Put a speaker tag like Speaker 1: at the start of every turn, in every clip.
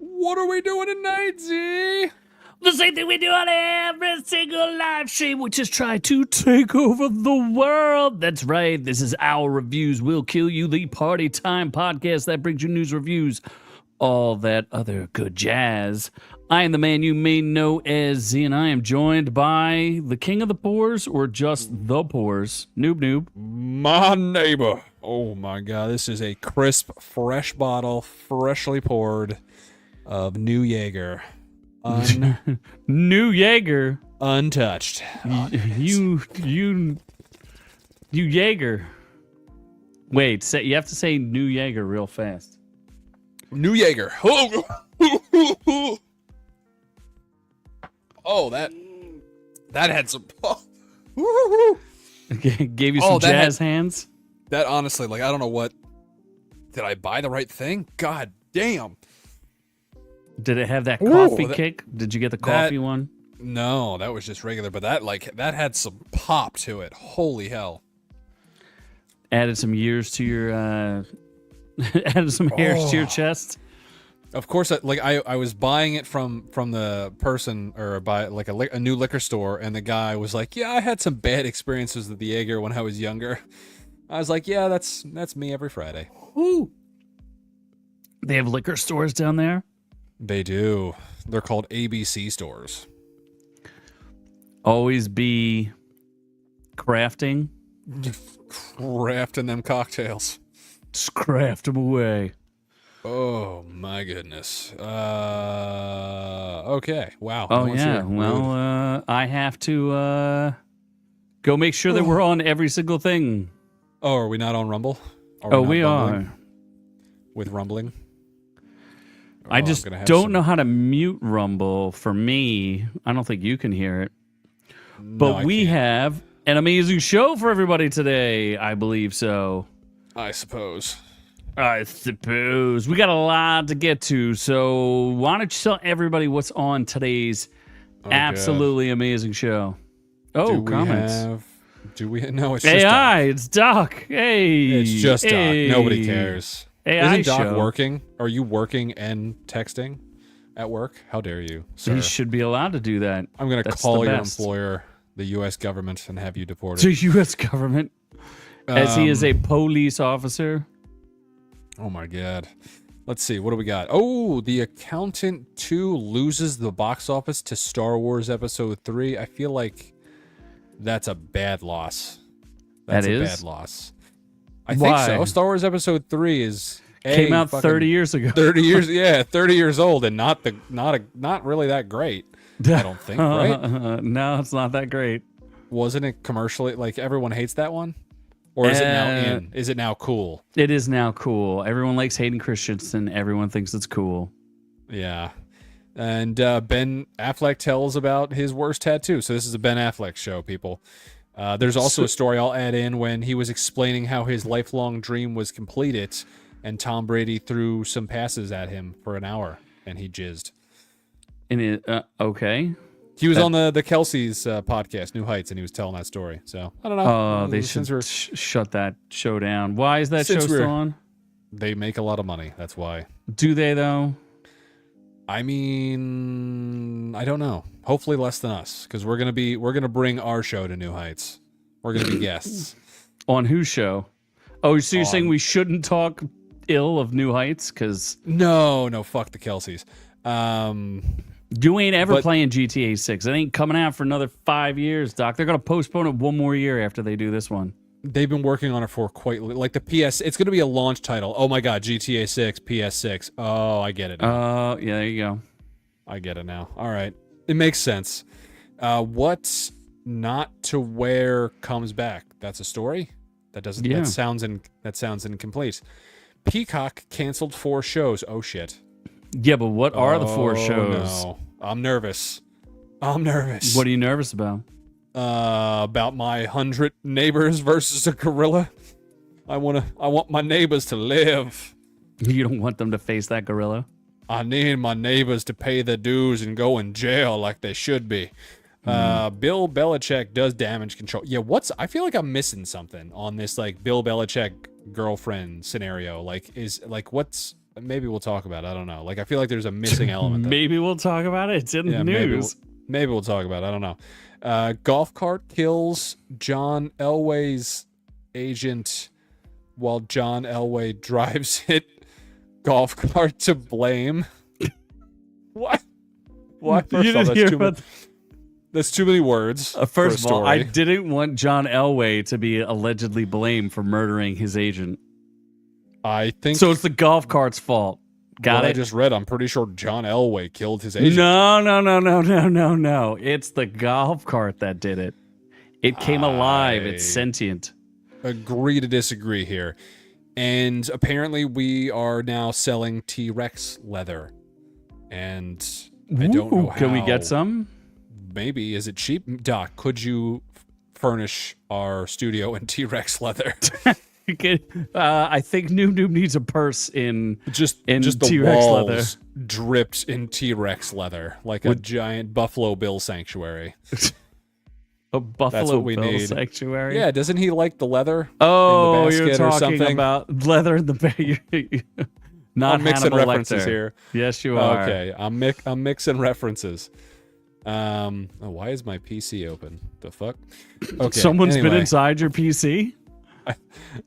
Speaker 1: What are we doing tonight, Z?
Speaker 2: The same thing we do on every single live stream, which is try to take over the world. That's right. This is Our Reviews Will Kill You, the party time podcast that brings you news, reviews, all that other good jazz. I am the man you may know as Z, and I am joined by the king of the pours, or just the pours, Noob.
Speaker 1: My neighbor. Oh my God, this is a crisp, fresh bottle, freshly poured of New Jaeger.
Speaker 2: New Jaeger.
Speaker 1: Untouched.
Speaker 2: You Jaeger. Wait, you have to say New Jaeger real fast.
Speaker 1: New Jaeger. Oh, that had some.
Speaker 2: Gave you some jazz hands.
Speaker 1: That honestly, like, I don't know what. Did I buy the right thing? God damn.
Speaker 2: Did it have that coffee kick? Did you get the coffee one?
Speaker 1: No, that was just regular, but that had some pop to it. Holy hell.
Speaker 2: Added some years to your added some hairs to your chest.
Speaker 1: Of course, I was buying it from the person, or by like a new liquor store, and the guy was like, "Yeah, I had some bad experiences with the Jaeger when I was younger." I was like, "Yeah, that's me every Friday."
Speaker 2: Woo. They have liquor stores down there?
Speaker 1: They do. They're called ABC stores.
Speaker 2: Always be crafting.
Speaker 1: Crafting them cocktails.
Speaker 2: Just craft them away.
Speaker 1: Oh my goodness. Okay. Wow.
Speaker 2: Oh yeah. Well, I have to go make sure that we're on every single thing.
Speaker 1: Oh, are we not on Rumble?
Speaker 2: We are.
Speaker 1: With rumbling?
Speaker 2: I just don't know how to mute Rumble for me. I don't think you can hear it. But we have an amazing show for everybody today. I believe so.
Speaker 1: I suppose.
Speaker 2: We got a lot to get to. So why don't you tell everybody what's on today's absolutely amazing show? Oh, comments.
Speaker 1: Do we? No, it's
Speaker 2: just
Speaker 1: AI.
Speaker 2: Doc. It's Doc. Hey.
Speaker 1: It's just Doc. Nobody cares.
Speaker 2: AI
Speaker 1: Isn't Doc
Speaker 2: show.
Speaker 1: working? Are you working and texting at work? How dare you, sir?
Speaker 2: He should be allowed to do that.
Speaker 1: I'm going to call your employer, the U.S. government, and have you deported.
Speaker 2: The U.S. government? As he is a police officer?
Speaker 1: Oh, my God. Let's see. What do we got? Oh, The Accountant 2 loses the box office to Star Wars Episode 3. I feel like that's a bad loss. That's a bad loss. I think so. Star Wars Episode 3 came
Speaker 2: out 30 years ago.
Speaker 1: 30 years, yeah, 30 years old, and not really that great. I don't think, right?
Speaker 2: No, it's not that great.
Speaker 1: Wasn't it commercially, like, everyone hates that one? Or is it now in? Is it now cool?
Speaker 2: It is now cool. Everyone likes Hayden Christensen. Everyone thinks it's cool.
Speaker 1: Yeah. And Ben Affleck tells about his worst tattoo. So this is a Ben Affleck show, people. There's also a story I'll add in when he was explaining how his lifelong dream was completed, and Tom Brady threw some passes at him for an hour, and he jizzed.
Speaker 2: Okay.
Speaker 1: He was on the Kelsey's podcast, New Heights, and he was telling that story. So, I don't know.
Speaker 2: They should shut that show down. Why is that show still on?
Speaker 1: They make a lot of money. That's why.
Speaker 2: Do they, though?
Speaker 1: I mean, I don't know. Hopefully less than us, because we're gonna bring our show to New Heights. We're gonna be guests.
Speaker 2: On whose show? Oh, so you're saying we shouldn't talk ill of New Heights? Because
Speaker 1: no, fuck the Kelseys.
Speaker 2: You ain't ever playing GTA 6. It ain't coming out for another 5 years, Doc. They're gonna postpone it one more year after they do this one.
Speaker 1: They've been working on it for like the PS. It's going to be a launch title. Oh my God, GTA 6, PS6. Oh, I get it now.
Speaker 2: Yeah, there you go.
Speaker 1: I get it now. All right, it makes sense. What not to wear comes back? That's a story. That doesn't. Yeah. That sounds incomplete. Peacock canceled 4 shows. Oh shit.
Speaker 2: Yeah, but what are the 4 shows?
Speaker 1: No, I'm nervous. What
Speaker 2: are you nervous about?
Speaker 1: About my 100 neighbors versus a gorilla. I want my neighbors to live.
Speaker 2: You don't want them to face that gorilla?
Speaker 1: I need my neighbors to pay their dues and go in jail like they should be. Bill Belichick does damage control. Yeah, I feel like I'm missing something on this, like, Bill Belichick girlfriend scenario. Like, what's maybe we'll talk about it. I don't know. Like, I feel like there's a missing element.
Speaker 2: Maybe we'll talk about it. It's in the news.
Speaker 1: Maybe we'll talk about it. I don't know. Golf cart kills John Elway's agent while John Elway drives it golf cart to blame. What? What? First of all, that's too many words.
Speaker 2: First of all, I didn't want John Elway to be allegedly blamed for murdering his agent.
Speaker 1: I think
Speaker 2: so. It's the golf cart's fault. Got it?
Speaker 1: I just read. I'm pretty sure John Elway killed his agent.
Speaker 2: No. It's the golf cart that did it. It came alive. It's sentient.
Speaker 1: Agree to disagree here. And apparently we are now selling T-Rex leather. And I don't know how.
Speaker 2: Can we get some?
Speaker 1: Maybe. Is it cheap? Doc, could you furnish our studio in T-Rex leather?
Speaker 2: I think Noob needs a purse in
Speaker 1: just
Speaker 2: T-Rex
Speaker 1: the walls
Speaker 2: leather.
Speaker 1: Dripped in T-Rex leather, like a giant Buffalo Bill sanctuary.
Speaker 2: A Buffalo Bill sanctuary?
Speaker 1: Yeah, doesn't he like the leather?
Speaker 2: Oh,
Speaker 1: in the basket
Speaker 2: you're talking
Speaker 1: or something?
Speaker 2: about leather in the bag. Not
Speaker 1: I'm mixing
Speaker 2: Hannibal
Speaker 1: references
Speaker 2: Lecter.
Speaker 1: here.
Speaker 2: Yes, you are.
Speaker 1: Okay, I'm mixing references. Why is my PC open? The fuck? Okay.
Speaker 2: Someone's been inside your PC?
Speaker 1: I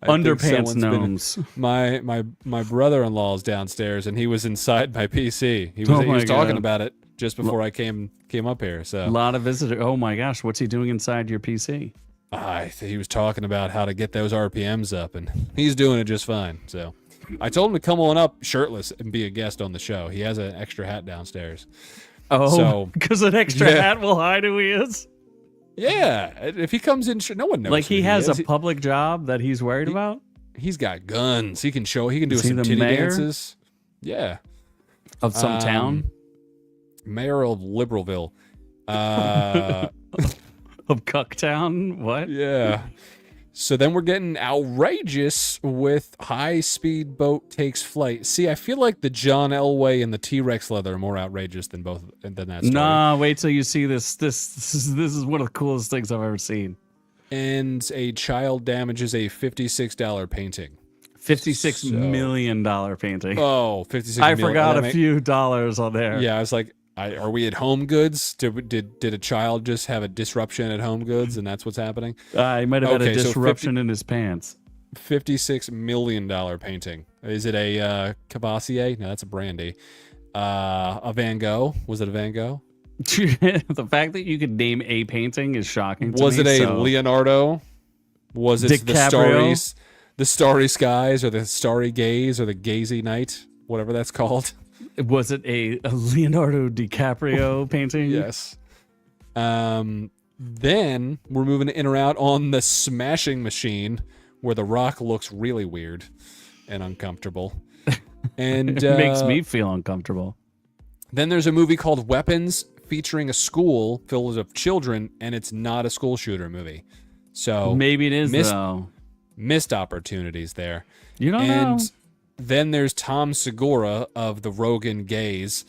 Speaker 2: Underpants gnomes.
Speaker 1: My brother-in-law is downstairs, and he was inside my PC. He was talking about it just before I came up here. So
Speaker 2: a lot of visitors. Oh my gosh, what's he doing inside your PC?
Speaker 1: He was talking about how to get those RPMs up, and he's doing it just fine. So I told him to come on up shirtless and be a guest on the show. He has an extra hat downstairs.
Speaker 2: Oh, because an extra hat will hide who he is?
Speaker 1: Yeah, if he comes in, no one knows.
Speaker 2: Like he has a public job that he's worried about?
Speaker 1: He's got guns. He can do some titty dances. Yeah.
Speaker 2: Of some town?
Speaker 1: Mayor of Liberalville.
Speaker 2: Of Cucktown? What?
Speaker 1: Yeah. So then we're getting outrageous with high-speed boat takes flight. See, I feel like the John Elway and the T-Rex leather are more outrageous than that story.
Speaker 2: Nah, wait till you see this. This is one of the coolest things I've ever seen.
Speaker 1: And a child damages a $56 painting.
Speaker 2: $56 million painting.
Speaker 1: Oh, $56
Speaker 2: million. I forgot a few dollars on there.
Speaker 1: Yeah, I was like, are we at Home Goods? Did a child just have a disruption at Home Goods, and that's what's happening?
Speaker 2: He might have had a disruption in his pants.
Speaker 1: $56 million painting. Is it a Cavassier? No, that's a Brandy. A Van Gogh? Was it a Van Gogh?
Speaker 2: The fact that you could name a painting is shocking to me.
Speaker 1: Was it a Leonardo? Was it
Speaker 2: DiCaprio?
Speaker 1: the Starry Skies, or the Starry Gaze, or the Gazy Night? Whatever that's called.
Speaker 2: Was it a Leonardo DiCaprio painting?
Speaker 1: Yes. Then we're moving in or out on the smashing machine, where The Rock looks really weird and uncomfortable. And
Speaker 2: it makes me feel uncomfortable.
Speaker 1: Then there's a movie called Weapons, featuring a school filled with children, and it's not a school shooter movie. So
Speaker 2: maybe it is, though.
Speaker 1: Missed opportunities there.
Speaker 2: You don't know.
Speaker 1: Then there's Tom Segura of the Rogan Gaze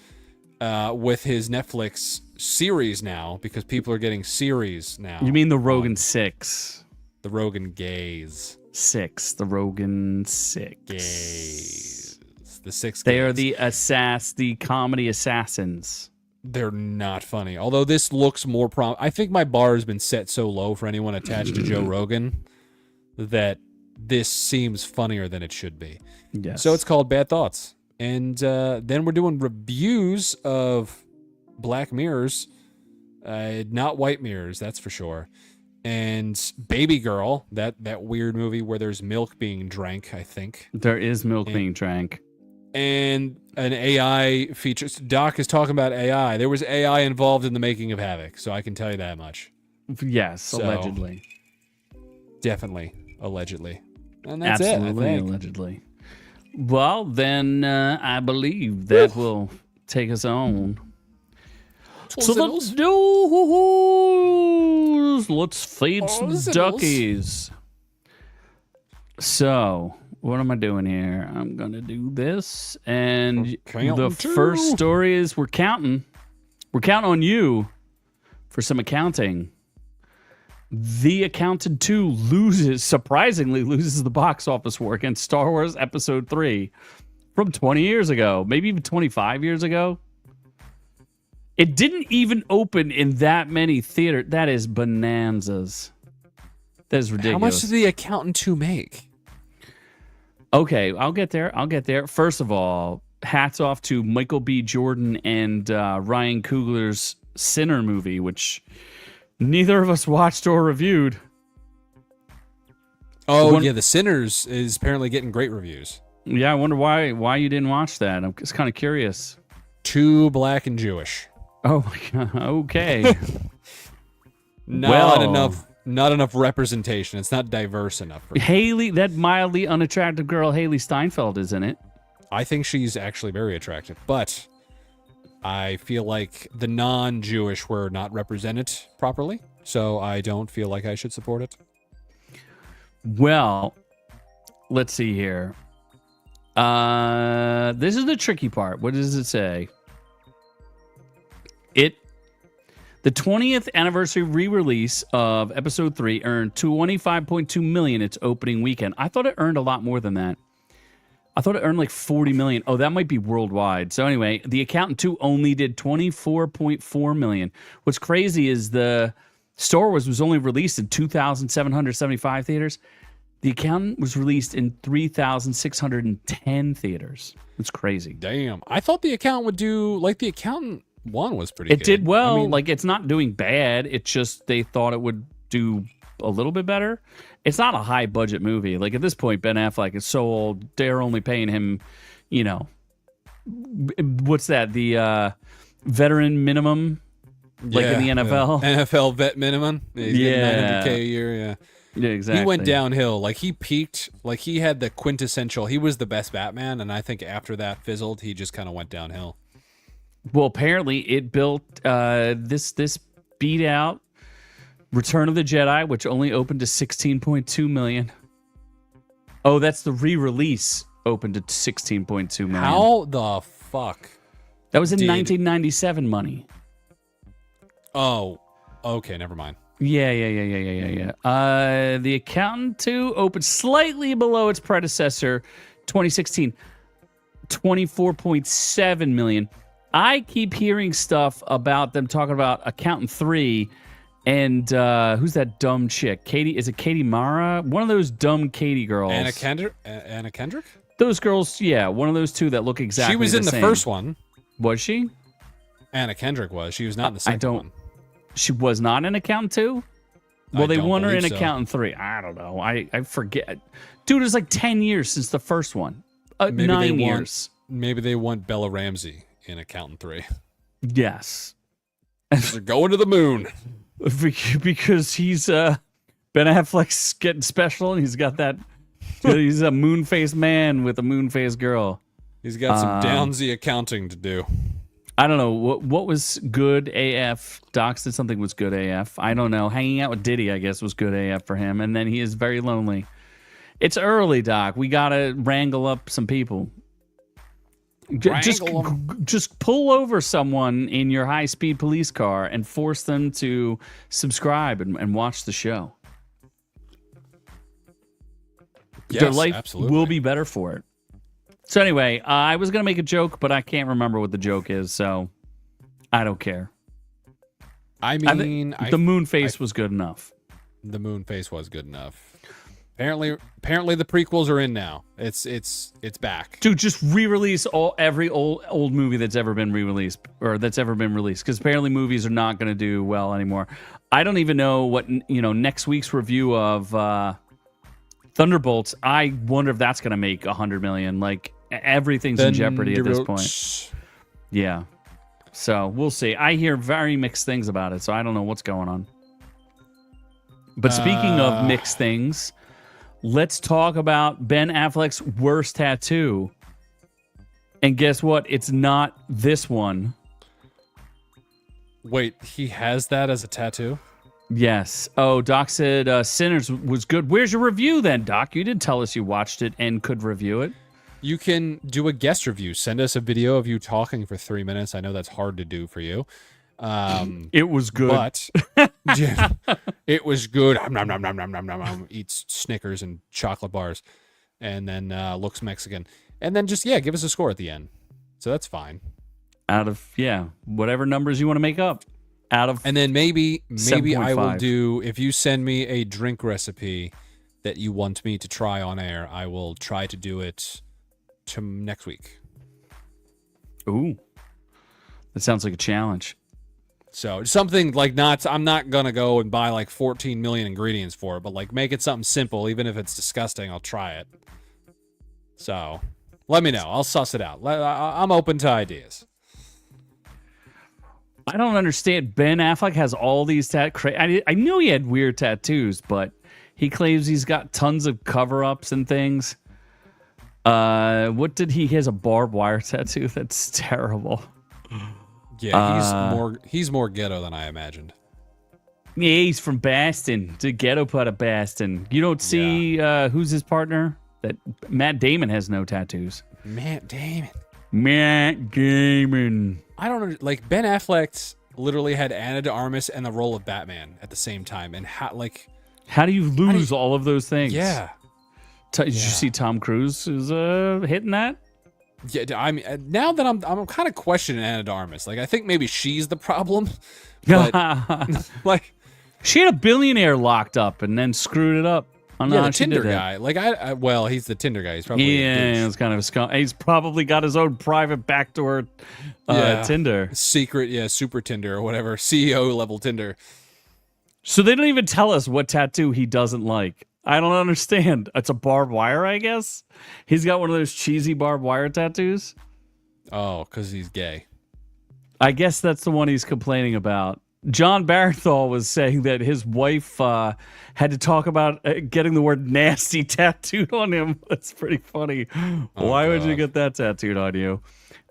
Speaker 1: with his Netflix series now, because people are getting series now.
Speaker 2: You mean the Rogan 6?
Speaker 1: The Rogan Gaze.
Speaker 2: 6. The Rogan 6.
Speaker 1: Gaze. The 6
Speaker 2: They are the comedy assassins.
Speaker 1: They're not funny. Although this looks more I think my bar has been set so low for anyone attached to Joe Rogan that this seems funnier than it should be.
Speaker 2: Yes.
Speaker 1: So it's called Bad Thoughts. And then we're doing reviews of Black Mirrors. Not White Mirrors, that's for sure. And Babygirl, that weird movie where there's milk being drank, I think.
Speaker 2: There is milk being drank.
Speaker 1: And an AI feature. Doc is talking about AI. There was AI involved in the making of Havoc, so I can tell you that much.
Speaker 2: Yes, allegedly.
Speaker 1: Definitely, allegedly. And that's
Speaker 2: Absolutely,
Speaker 1: it, I think.
Speaker 2: allegedly. Well, then I believe that will take us on to the news. Let's feed some duckies. So, what am I doing here? I'm going to do this. And the first story is we're counting. We're counting on you for some accounting. The Accountant 2 surprisingly loses the box office war against Star Wars Episode 3 from 20 years ago, maybe even 25 years ago. It didn't even open in that many theaters. That is bonanzas. That is ridiculous.
Speaker 1: How much did The Accountant 2 make?
Speaker 2: Okay, I'll get there. First of all, hats off to Michael B. Jordan and Ryan Coogler's Sinner movie, which neither of us watched or reviewed.
Speaker 1: Oh, yeah, The Sinners is apparently getting great reviews.
Speaker 2: Yeah, I wonder why you didn't watch that. I'm just kind of curious.
Speaker 1: Too black and Jewish.
Speaker 2: Oh my god. Okay.
Speaker 1: Not enough representation. It's not diverse enough. For
Speaker 2: Haley, that mildly unattractive girl, Haley Steinfeld, is in it.
Speaker 1: I think she's actually very attractive, but I feel like the non-Jewish were not represented properly, so I don't feel like I should support it.
Speaker 2: Well, let's see here. This is the tricky part. What does it say? The 20th anniversary re-release of episode 3 earned $25.2 million its opening weekend. I thought it earned a lot more than that. I thought it earned like $40 million. Oh, that might be worldwide. So anyway, The Accountant 2 only did $24.4 million. What's crazy is the Star Wars was only released in 2,775 theaters. The Accountant was released in 3,610 theaters. It's crazy.
Speaker 1: Damn. I thought The Accountant would do, like, The Accountant 1 was pretty good.
Speaker 2: It did well. I mean, like, it's not doing bad. It's just they thought it would do a little bit better. It's not a high budget movie. Like, at this point, Ben Affleck is so old, they're only paying him, you know, what's that? The veteran minimum, like in the NFL?
Speaker 1: NFL vet minimum. Yeah, he's getting $900K a year, yeah.
Speaker 2: Yeah, exactly.
Speaker 1: He went downhill. Like, he peaked. Like, he had the quintessential. He was the best Batman, and I think after that fizzled, he just kind of went downhill.
Speaker 2: Well, apparently it built this beat out Return of the Jedi, which only opened to 16.2 million. Oh, that's the re-release opened to 16.2 million.
Speaker 1: How the fuck?
Speaker 2: That was in 1997 money.
Speaker 1: Oh, okay, never mind.
Speaker 2: Yeah. The Accountant 2 opened slightly below its predecessor, 2016, 24.7 million. I keep hearing stuff about them talking about Accountant 3 and who's that dumb chick? Katie? Is it Katie Mara? One of those dumb Katie girls.
Speaker 1: Anna Kendrick?
Speaker 2: Those girls, yeah, one of those two that look exactly the same.
Speaker 1: She was in the first one.
Speaker 2: Was she?
Speaker 1: Anna Kendrick was. She was not in the second one.
Speaker 2: She was not in Accountant 2? Well, they won her in
Speaker 1: so.
Speaker 2: Accountant 3. I don't know. I forget. Dude, it's like 10 years since the first one. 9 years.
Speaker 1: Maybe they want Bella Ramsey in Accountant 3.
Speaker 2: Yes.
Speaker 1: They're going to the moon.
Speaker 2: Because he's Ben Affleck's getting special and he's got that he's a moon-faced man with a moon-faced girl.
Speaker 1: He's got some downsy accounting to do.
Speaker 2: I don't know what was good AF. Doc said something was good AF. I don't know. Hanging out with Diddy, I guess, was good AF for him. And then he is very lonely. It's early, Doc. We gotta wrangle up some people. Just pull over someone in your high-speed police car and force them to subscribe and watch the show.
Speaker 1: Yes,
Speaker 2: their life
Speaker 1: absolutely.
Speaker 2: will be better for it. So anyway, I was going to make a joke, but I can't remember what the joke is, so I don't care.
Speaker 1: I mean,
Speaker 2: the moon face was good enough.
Speaker 1: The moon face was good enough. Apparently the prequels are in now. It's back.
Speaker 2: Dude, just re-release every old movie that's ever been re-released or that's ever been released, because apparently movies are not going to do well anymore. I don't even know what next week's review of Thunderbolts. I wonder if that's going to make $100 million. Like, everything's in jeopardy at this point. Yeah. So we'll see. I hear very mixed things about it, so I don't know what's going on. But speaking of mixed things, let's talk about Ben Affleck's worst tattoo. And guess what? It's not this one.
Speaker 1: Wait, he has that as a tattoo?
Speaker 2: Yes. Oh, Doc said Sinners was good. Where's your review then, Doc? You did tell us you watched it and could review it.
Speaker 1: You can do a guest review. Send us a video of you talking for 3 minutes. I know that's hard to do for you.
Speaker 2: It was good.
Speaker 1: But yeah, it was good. Nom, nom, nom, nom, nom, nom, nom. Eats Snickers and chocolate bars and then looks Mexican. And then just, give us a score at the end. So that's fine.
Speaker 2: Out of, whatever numbers you want to make up. Out of
Speaker 1: And then maybe I will
Speaker 2: 7.5.
Speaker 1: do, if you send me a drink recipe that you want me to try on air, I will try to do it to next week.
Speaker 2: Ooh. That sounds like a challenge.
Speaker 1: So something like I'm not going to go and buy like 14 million ingredients for it, but like make it something simple. Even if it's disgusting, I'll try it. So let me know. I'll suss it out. I'm open to ideas.
Speaker 2: I don't understand. Ben Affleck has all these I knew he had weird tattoos, but he claims he's got tons of cover-ups and things. He has a barbed wire tattoo. That's terrible.
Speaker 1: Yeah, he's more ghetto than I imagined.
Speaker 2: Yeah, he's from Boston, the ghetto part of Boston. You don't see who's his partner? That Matt Damon has no tattoos.
Speaker 1: Matt Damon. I don't know. Like Ben Affleck literally had Ana de Armas and the role of Batman at the same time, and
Speaker 2: how do you lose all of those things?
Speaker 1: Yeah.
Speaker 2: Did you see Tom Cruise is hitting that?
Speaker 1: Yeah, I mean, now that I'm kind of questioning Ana de Armas. Like, I think maybe she's the problem. But like,
Speaker 2: she had a billionaire locked up and then screwed it up.
Speaker 1: The Tinder guy. Like, well, he's the Tinder guy. He's probably
Speaker 2: it's kind of a scum. He's probably got his own private backdoor Tinder.
Speaker 1: Secret, super Tinder or whatever. CEO level Tinder.
Speaker 2: So they don't even tell us what tattoo he doesn't like. I don't understand. It's a barbed wire, I guess. He's got one of those cheesy barbed wire tattoos.
Speaker 1: Oh, because he's gay.
Speaker 2: I guess that's the one he's complaining about. John Barenthal was saying that his wife had to talk about getting the word nasty tattooed on him. That's pretty funny. Why would you get that tattooed on you?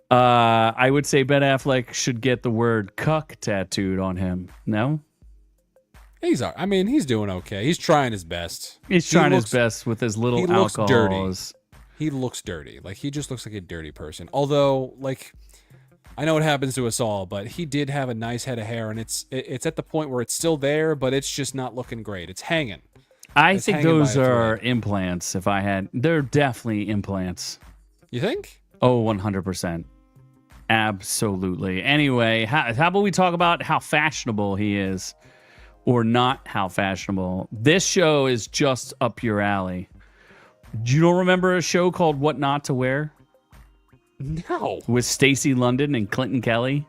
Speaker 2: I would say Ben Affleck should get the word cuck tattooed on him. No?
Speaker 1: He's doing okay. He's trying his best.
Speaker 2: He's trying his best with his little alcohols.
Speaker 1: Dirty. He looks dirty. Like, he just looks like a dirty person. Although, like, I know it happens to us all, but he did have a nice head of hair, and it's at the point where it's still there, but it's just not looking great. It's hanging.
Speaker 2: I think those are implants. They're definitely implants.
Speaker 1: You think?
Speaker 2: Oh, 100%. Absolutely. Anyway, how about we talk about how fashionable he is? Or not how fashionable. This show is just up your alley. You don't remember a show called What Not to Wear?
Speaker 1: No.
Speaker 2: With Stacey London and Clinton Kelly?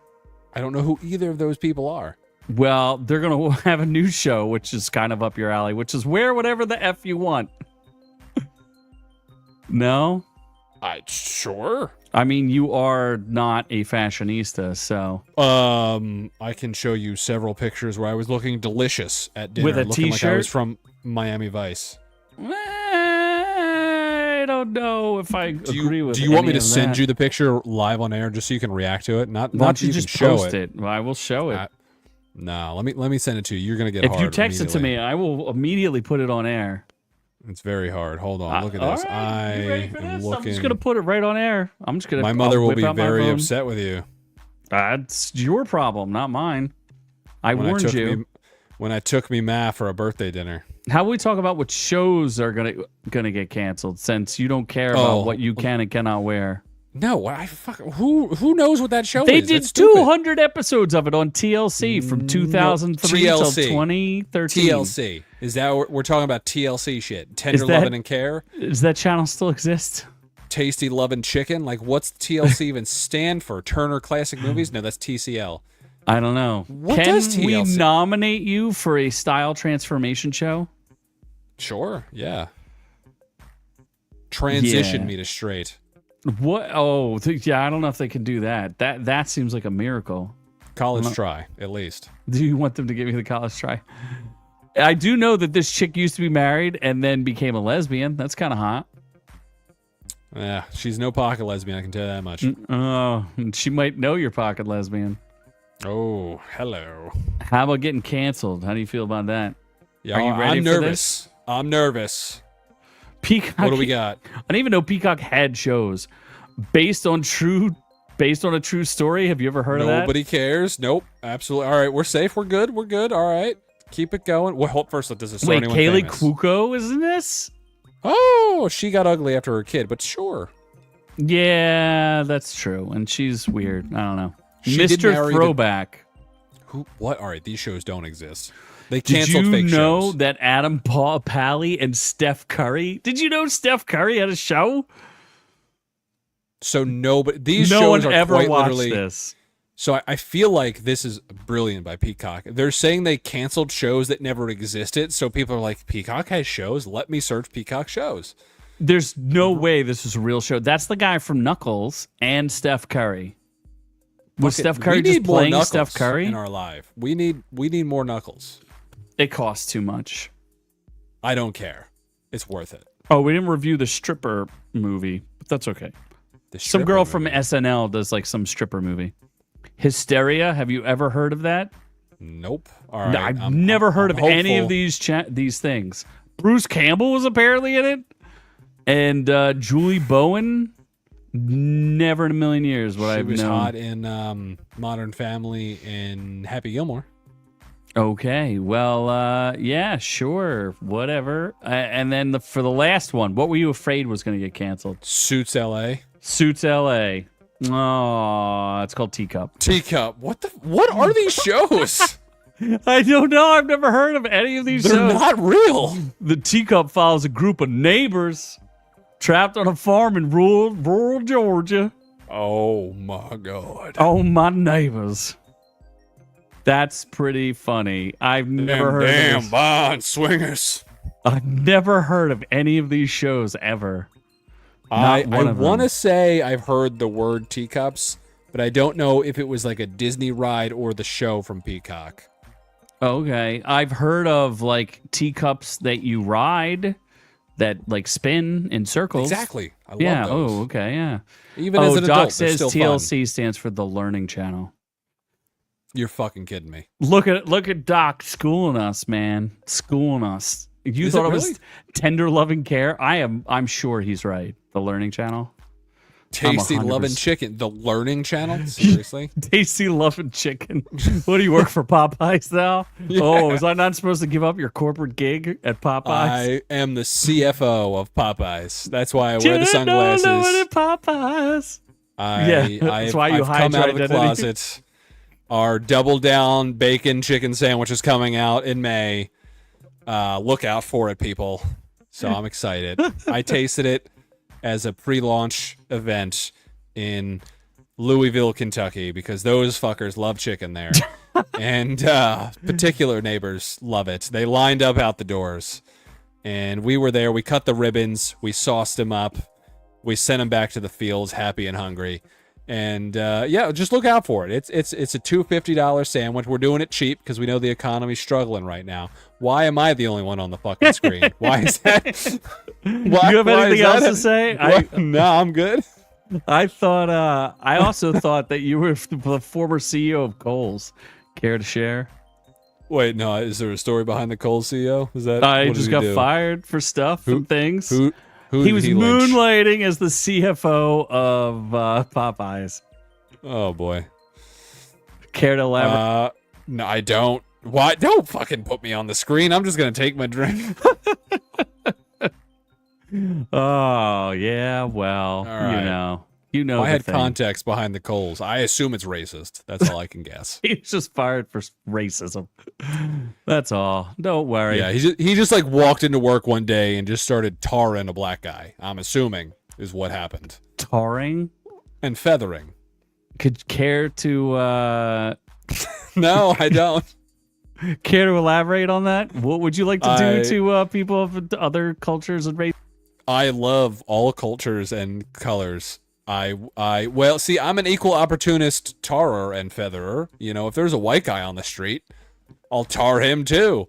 Speaker 1: I don't know who either of those people are.
Speaker 2: Well, they're going to have a new show, which is kind of up your alley, which is wear whatever the F you want. No?
Speaker 1: Sure.
Speaker 2: I mean, you are not a fashionista, so.
Speaker 1: I can show you several pictures where I was looking delicious at dinner.
Speaker 2: With a
Speaker 1: looking
Speaker 2: t-shirt?
Speaker 1: like I was from Miami Vice.
Speaker 2: I don't know if I agree with.
Speaker 1: Do you want me to send you the picture live on air just so you can react to it? Not that you
Speaker 2: just
Speaker 1: can show
Speaker 2: post it. Well, I will show it.
Speaker 1: No, let me send it to you. You're gonna get.
Speaker 2: If you text it to me, I will immediately put it on air.
Speaker 1: It's very hard. Hold on. Look at this.
Speaker 2: Right,
Speaker 1: I am looking.
Speaker 2: I'm just gonna put it right on air. I'm just gonna.
Speaker 1: My mother will be very upset with you.
Speaker 2: That's your problem, not mine. I warned you.
Speaker 1: When I took me ma for a birthday dinner.
Speaker 2: How about we talk about what shows are gonna get canceled, since you don't care about what you can and cannot wear?
Speaker 1: No, who knows what that show is?
Speaker 2: They did 200 episodes of it on TLC from 2003 till 2013.
Speaker 1: TLC. Is that what we're talking about? TLC shit. Tender Lovin' and Care?
Speaker 2: Does that channel still exist?
Speaker 1: Tasty Lovin' Chicken? Like, what's TLC even stand for? Turner Classic Movies? No, that's TCL.
Speaker 2: I don't know. Can we nominate you for a style transformation show?
Speaker 1: Sure, yeah. Transition me to straight.
Speaker 2: What? Oh, yeah. I don't know if they can do that. That seems like a miracle.
Speaker 1: College try, at least.
Speaker 2: Do you want them to give you the college try? I do know that this chick used to be married and then became a lesbian. That's kind of hot.
Speaker 1: Yeah, she's no pocket lesbian. I can tell you that much.
Speaker 2: Oh, she might know you're pocket lesbian.
Speaker 1: Oh, hello.
Speaker 2: How about getting canceled? How do you feel about that?
Speaker 1: Yeah,
Speaker 2: are you ready
Speaker 1: I'm
Speaker 2: for
Speaker 1: nervous.
Speaker 2: this?
Speaker 1: I'm nervous.
Speaker 2: Peacock.
Speaker 1: What do we got?
Speaker 2: I didn't even know Peacock had shows based on a true story. Have you ever heard of that?
Speaker 1: Nobody cares. Nope. Absolutely. All right, we're safe. We're good. We're good. All right. Keep it going. Well, first, does it start anyone
Speaker 2: Kaylee
Speaker 1: famous?
Speaker 2: Cuoco is in this?
Speaker 1: Oh, she got ugly after her kid, but sure.
Speaker 2: Yeah, that's true. And she's weird. I don't know.
Speaker 1: She did
Speaker 2: Mr.
Speaker 1: marry
Speaker 2: Throwback.
Speaker 1: Who? What? All right, these shows don't exist. They
Speaker 2: Did
Speaker 1: canceled
Speaker 2: you
Speaker 1: fake
Speaker 2: know
Speaker 1: shows.
Speaker 2: that Adam Pally and Steph Curry? Did you know Steph Curry had a show?
Speaker 1: So nobody. These
Speaker 2: No
Speaker 1: shows
Speaker 2: one
Speaker 1: are
Speaker 2: ever
Speaker 1: quite
Speaker 2: watched
Speaker 1: literally.
Speaker 2: this.
Speaker 1: So I feel like this is brilliant by Peacock. They're saying they canceled shows that never existed. So people are like, Peacock has shows. Let me search Peacock shows.
Speaker 2: There's no way this is a real show. That's the guy from Knuckles and Steph Curry. Was Steph Curry just playing Steph Curry
Speaker 1: in our life? We need more Knuckles.
Speaker 2: It costs too much.
Speaker 1: I don't care. It's worth it.
Speaker 2: Oh, we didn't review the stripper movie, but that's okay.
Speaker 1: The
Speaker 2: Some
Speaker 1: stripper
Speaker 2: girl
Speaker 1: movie.
Speaker 2: from SNL does like some stripper movie. Hysteria. Have you ever heard of that?
Speaker 1: Nope. All right.
Speaker 2: No, I've never heard of any of
Speaker 1: hopeful.
Speaker 2: these things. Bruce Campbell was apparently in it, and Julie Bowen. Never in a million years would I have known.
Speaker 1: She was hot in Modern Family and Happy Gilmore.
Speaker 2: Okay, well, yeah, sure, whatever. And then for the last one, what were you afraid was going to get canceled?
Speaker 1: Suits LA.
Speaker 2: Suits LA. Oh, it's called Teacup.
Speaker 1: Teacup. What are these shows?
Speaker 2: I don't know. I've never heard of any of these
Speaker 1: They're
Speaker 2: shows.
Speaker 1: not real.
Speaker 2: The Teacup follows a group of neighbors trapped on a farm in rural Georgia.
Speaker 1: Oh my god.
Speaker 2: Oh, my neighbors. That's pretty funny. I've never heard of this.
Speaker 1: Bond swingers.
Speaker 2: I've never heard of any of these shows ever.
Speaker 1: I
Speaker 2: Not one of
Speaker 1: want
Speaker 2: them.
Speaker 1: to say I've heard the word teacups, but I don't know if it was like a Disney ride or the show from Peacock.
Speaker 2: Okay. I've heard of like teacups that you ride that like spin in circles.
Speaker 1: Exactly. I love
Speaker 2: Yeah.
Speaker 1: those.
Speaker 2: Oh, okay. Yeah.
Speaker 1: Even as an
Speaker 2: Doc
Speaker 1: adult, they're
Speaker 2: says
Speaker 1: still
Speaker 2: TLC stands for the Learning Channel.
Speaker 1: fun. You're fucking kidding me.
Speaker 2: Look at Doc schooling us, man. Schooling us. You
Speaker 1: Is
Speaker 2: thought
Speaker 1: it
Speaker 2: it was
Speaker 1: really?
Speaker 2: tender loving care? I'm sure he's right. The Learning Channel.
Speaker 1: Tasty
Speaker 2: 100%.
Speaker 1: loving chicken. The Learning Channel? Seriously?
Speaker 2: Tasty loving chicken. What do you work for Popeyes now?
Speaker 1: Yeah.
Speaker 2: Oh, was I not supposed to give up your corporate gig at Popeyes?
Speaker 1: I am the CFO of Popeyes. That's why I wear the sunglasses.
Speaker 2: Popeyes.
Speaker 1: That's
Speaker 2: that's why you
Speaker 1: I've
Speaker 2: hide
Speaker 1: come
Speaker 2: your
Speaker 1: out of the
Speaker 2: identity.
Speaker 1: closet. Our double down bacon chicken sandwich is coming out in May. Look out for it, people. So I'm excited. I tasted it as a pre-launch event in Louisville, Kentucky, because those fuckers love chicken there. And particular neighbors love it. They lined up out the doors. And we were there. We cut the ribbons. We sauced them up. We sent them back to the fields, happy and hungry. And yeah, just look out for it. It's a $250 sandwich. We're doing it cheap because we know the economy's struggling right now. Why am I the only one on the fucking screen? Why is that? Why,
Speaker 2: You have
Speaker 1: why
Speaker 2: anything
Speaker 1: is that
Speaker 2: else to say?
Speaker 1: No, I'm good.
Speaker 2: I thought. I also thought that you were the former CEO of Kohl's. Care to share?
Speaker 1: Wait, no. Is there a story behind the Kohl's CEO? Is that?
Speaker 2: I
Speaker 1: what
Speaker 2: just
Speaker 1: did
Speaker 2: got
Speaker 1: he do?
Speaker 2: fired for stuff and things.
Speaker 1: Who
Speaker 2: He
Speaker 1: did
Speaker 2: was
Speaker 1: lynch?
Speaker 2: moonlighting as the CFO of Popeyes.
Speaker 1: Oh boy.
Speaker 2: Care to elaborate?
Speaker 1: No, I don't. Why? Don't fucking put me on the screen. I'm just gonna take my drink.
Speaker 2: Oh yeah, well,
Speaker 1: All right.
Speaker 2: you know.
Speaker 1: I
Speaker 2: the
Speaker 1: had
Speaker 2: thing.
Speaker 1: context behind the Kohl's. I assume it's racist. That's all I can guess.
Speaker 2: He's just fired for racism. That's all. Don't worry.
Speaker 1: Yeah, he just like walked into work one day and just started tarring a black guy. I'm assuming is what happened.
Speaker 2: Tarring.
Speaker 1: And feathering.
Speaker 2: Could care to
Speaker 1: No, I don't.
Speaker 2: care to elaborate on that? What would you like to do to people of other cultures and race?
Speaker 1: I love all cultures and colors. Well, see, I'm an equal opportunist tarer and featherer. You know, if there's a white guy on the street, I'll tar him too.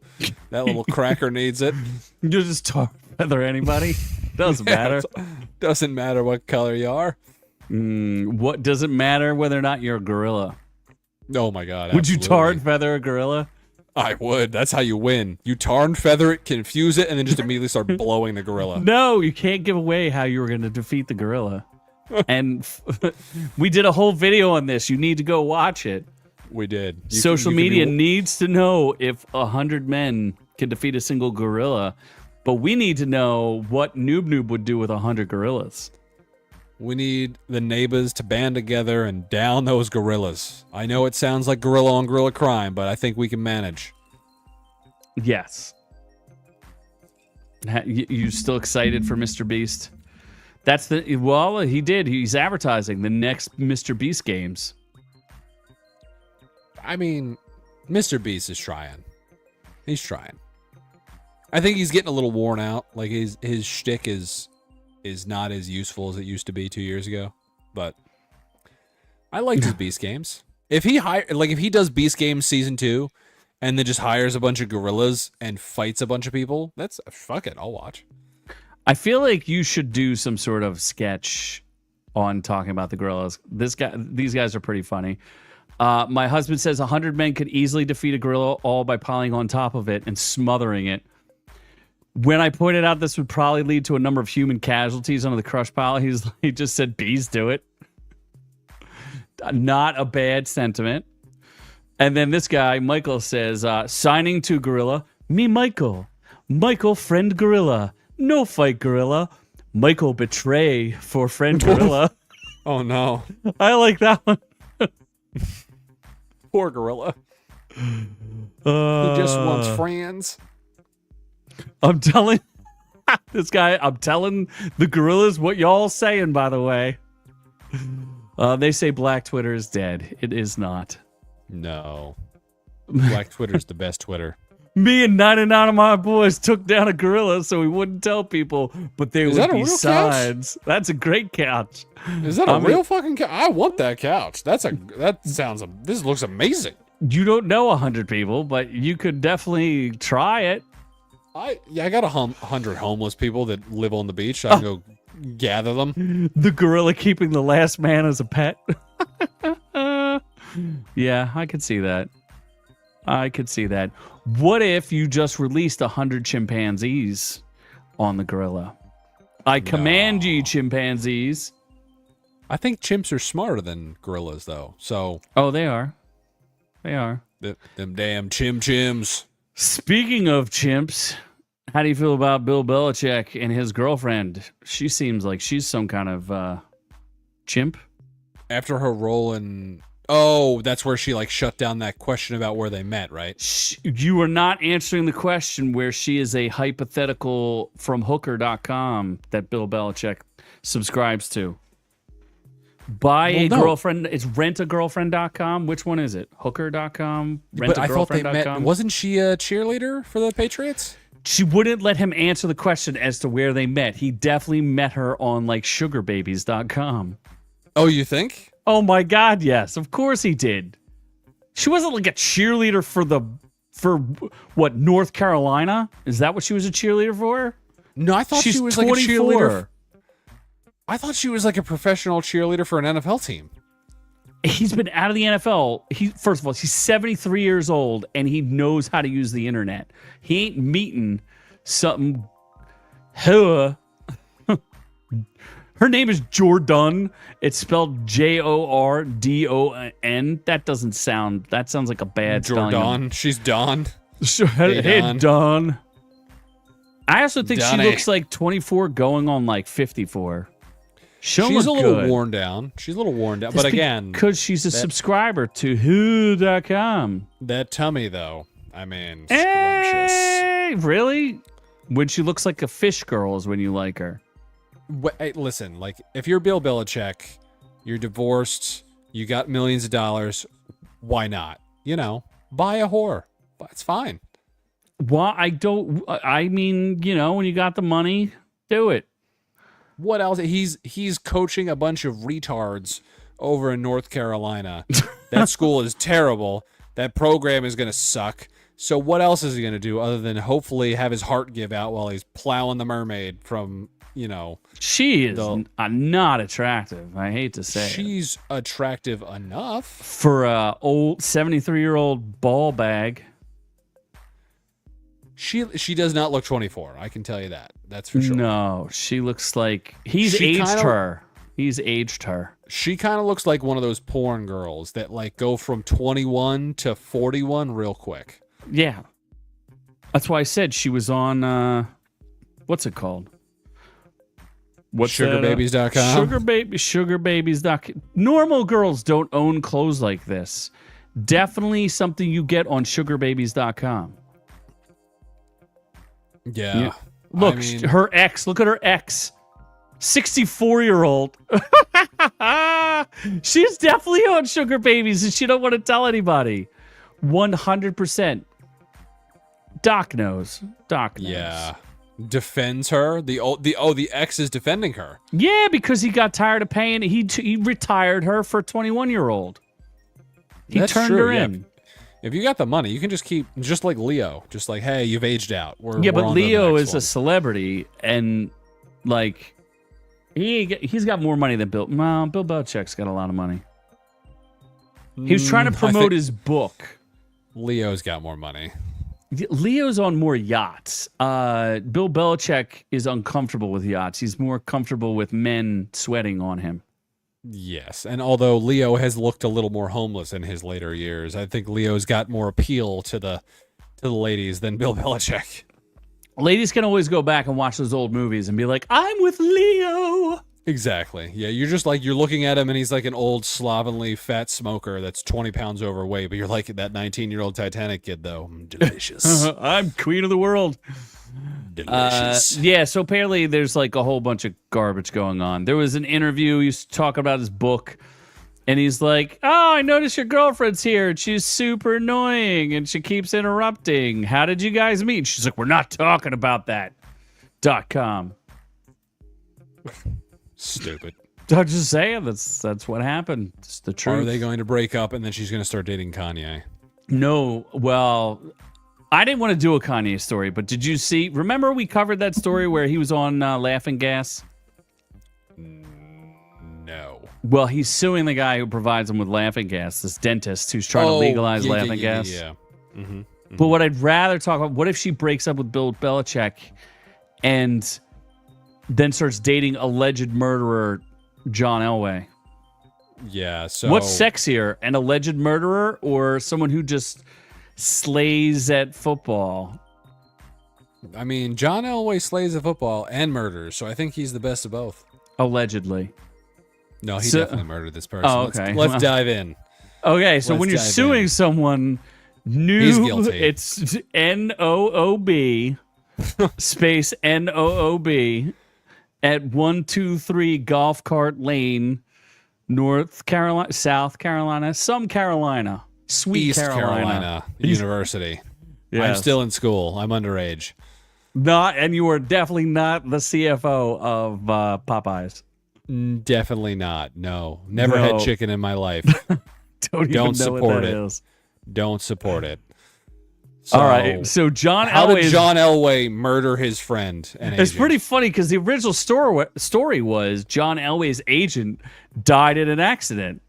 Speaker 1: That little cracker needs it.
Speaker 2: You just feather anybody. Doesn't matter.
Speaker 1: Doesn't matter what color you are.
Speaker 2: What does it matter whether or not you're a gorilla?
Speaker 1: Oh my god.
Speaker 2: Would you tar and
Speaker 1: absolutely.
Speaker 2: feather a gorilla?
Speaker 1: I would. That's how you win. You tar and feather it, confuse it, and then just immediately start blowing the gorilla.
Speaker 2: No, you can't give away how you were going to defeat the gorilla. And we did a whole video on this. You need to go watch it.
Speaker 1: We did.
Speaker 2: Social
Speaker 1: you can
Speaker 2: media
Speaker 1: be-
Speaker 2: needs to know if 100 men can defeat a single gorilla, but we need to know what Noob Noob would do with 100 gorillas.
Speaker 1: We need the neighbors to band together and down those gorillas. I know it sounds like gorilla on gorilla crime, but I think we can manage.
Speaker 2: Yes. You still excited for Mr. Beast? He did. He's advertising the next Mr. Beast games.
Speaker 1: I mean, Mr. Beast is trying. He's trying. I think he's getting a little worn out. Like his shtick is not as useful as it used to be 2 years ago. But I liked his Beast games. If he does Beast Games season 2 and then just hires a bunch of gorillas and fights a bunch of people, fuck it, I'll watch.
Speaker 2: I feel like you should do some sort of sketch on talking about the gorillas. These guys are pretty funny. My husband says 100 men could easily defeat a gorilla all by piling on top of it and smothering it. When I pointed out this would probably lead to a number of human casualties under the crush pile, he just said, bees do it. Not a bad sentiment. And then this guy, Michael, says, signing to gorilla, me Michael. Michael, friend gorilla. No fight gorilla. Michael betray for friend gorilla.
Speaker 1: Oh, no.
Speaker 2: I like that one.
Speaker 1: Poor gorilla. He just wants friends.
Speaker 2: I'm telling I'm telling the gorillas what y'all saying, by the way. They say Black Twitter is dead. It is not.
Speaker 1: No. Black Twitter's the best Twitter.
Speaker 2: Me and 99 of my boys took down a gorilla so we wouldn't tell people, but there would be signs. That's a great couch.
Speaker 1: Is that a real fucking couch? I want that couch. This looks amazing.
Speaker 2: You don't know 100 people, but you could definitely try it.
Speaker 1: I got 100 homeless people that live on the beach. I can go gather them.
Speaker 2: The gorilla keeping the last man as a pet. Yeah, I could see that. What if you just released 100 chimpanzees on the gorilla? I command ye, chimpanzees.
Speaker 1: I think chimps are smarter than gorillas, though. So.
Speaker 2: Oh, they are.
Speaker 1: Them damn chims.
Speaker 2: Speaking of chimps, how do you feel about Bill Belichick and his girlfriend? She seems like she's some kind of chimp.
Speaker 1: After her role in... Oh, that's where she shut down that question about where they met, right?
Speaker 2: You are not answering the question where she is a hypothetical from hooker.com that Bill Belichick subscribes to. Girlfriend. It's rentagirlfriend.com. Which one is it? Hooker.com?
Speaker 1: But I thought they met. Wasn't she a cheerleader for the Patriots?
Speaker 2: She wouldn't let him answer the question as to where they met. He definitely met her on sugarbabies.com.
Speaker 1: Oh, you think?
Speaker 2: Oh my God, yes. Of course he did. She wasn't a cheerleader for what, North Carolina? Is that what she was a cheerleader for?
Speaker 1: No, I thought she was 24. A cheerleader. I thought she was a professional cheerleader for an NFL team.
Speaker 2: He's been out of the NFL. First of all, he's 73 years old and he knows how to use the internet. He ain't meeting something. Her name is Jordan. It's spelled Jordon. That sounds like a bad
Speaker 1: Jordan. She's Dawn.
Speaker 2: Hey, Dawn. I also think she looks like 24 going on 54.
Speaker 1: She's a little worn down. But again,
Speaker 2: because she's a subscriber to who.com.
Speaker 1: That tummy, though, I mean, scrumptious.
Speaker 2: Hey, really? When she looks like a fish girl is when you like her.
Speaker 1: Hey, listen, if you're Bill Belichick, you're divorced, you got millions of dollars, why not? Buy a whore. It's fine.
Speaker 2: Well, I mean, when you got the money, do it.
Speaker 1: What else? He's coaching a bunch of retards over in North Carolina. That school is terrible. That program is going to suck. So what else is he going to do other than hopefully have his heart give out while he's plowing the mermaid from,
Speaker 2: She is not attractive. I hate to say
Speaker 1: she's attractive enough.
Speaker 2: For a old 73-year-old ball bag.
Speaker 1: She does not look 24. I can tell you that. That's for sure.
Speaker 2: No, she looks like he's aged her. He's aged her.
Speaker 1: She kind of looks like one of those porn girls that go from 21 to 41 real quick.
Speaker 2: Yeah. That's why I said she was on what's it called? What's that?
Speaker 1: Sugarbabies.com.
Speaker 2: Sugarbabies.com. Normal girls don't own clothes like this. Definitely something you get on sugarbabies.com.
Speaker 1: Yeah.
Speaker 2: Look, her ex. Look at her ex. 64-year-old. She's definitely on Sugar Babies, and she don't want to tell anybody. 100%. Doc knows.
Speaker 1: Yeah. Defends her. The ex is defending her.
Speaker 2: Yeah, because he got tired of paying. He retired her for a 21-year-old. He turned her in.
Speaker 1: If you got the money, you can just keep, just like Leo, just like, hey, you've aged out.
Speaker 2: But Leo is a celebrity, and like he's got more money than Bill. Well, Bill Belichick's got a lot of money. He was trying to promote his book.
Speaker 1: Leo's got more money.
Speaker 2: Leo's on more yachts. Bill Belichick is uncomfortable with yachts. He's more comfortable with men sweating on him.
Speaker 1: Yes, and although Leo has looked a little more homeless in his later years, I think Leo's got more appeal to the ladies than Bill Belichick.
Speaker 2: Ladies can always go back and watch those old movies and be like, I'm with Leo.
Speaker 1: Exactly. Yeah, you're just like, you're looking at him and he's like an old slovenly fat smoker that's 20 pounds overweight, but you're like that 19-year-old Titanic kid, though. Delicious.
Speaker 2: I'm queen of the world.
Speaker 1: Delicious.
Speaker 2: Yeah, so apparently there's like a whole bunch of garbage going on. There was an interview, he was talking about his book, and he's like, oh, I noticed your girlfriend's here, and she's super annoying, and she keeps interrupting. How did you guys meet? And she's like, we're not talking about that. .com.
Speaker 1: Stupid.
Speaker 2: I'm just saying, that's what happened. It's the truth.
Speaker 1: Or are they going to break up and then she's going to start dating Kanye?
Speaker 2: No, well, I didn't want to do a Kanye story, but did you see? Remember we covered that story where he was on Laughing Gas?
Speaker 1: No.
Speaker 2: Well, he's suing the guy who provides him with laughing gas, this dentist who's trying to legalize laughing gas.
Speaker 1: Yeah. Mm-hmm, mm-hmm.
Speaker 2: But what I'd rather talk about, what if she breaks up with Bill Belichick and then starts dating alleged murderer John Elway?
Speaker 1: Yeah, so...
Speaker 2: What's sexier, an alleged murderer or someone who just slays at football?
Speaker 1: I mean, John Elway slays at football and murders, so I think he's the best of both.
Speaker 2: Allegedly.
Speaker 1: No, he definitely murdered this person.
Speaker 2: Oh, okay.
Speaker 1: Let's dive in.
Speaker 2: Okay, so when you're suing someone,
Speaker 1: he's guilty.
Speaker 2: It's N-O-O-B space N-O-O-B at 123 Golf Cart Lane, North Carolina, South Carolina, some Carolina, sweet
Speaker 1: East Carolina University. Yes. I'm still in school. I'm underage.
Speaker 2: And you are definitely not the CFO of Popeyes.
Speaker 1: Definitely not. No. Never had chicken in my life.
Speaker 2: Don't support it.
Speaker 1: Don't support it. So,
Speaker 2: all right. So
Speaker 1: how did John Elway murder his friend?
Speaker 2: It's pretty funny because the original story was John Elway's agent died in an accident.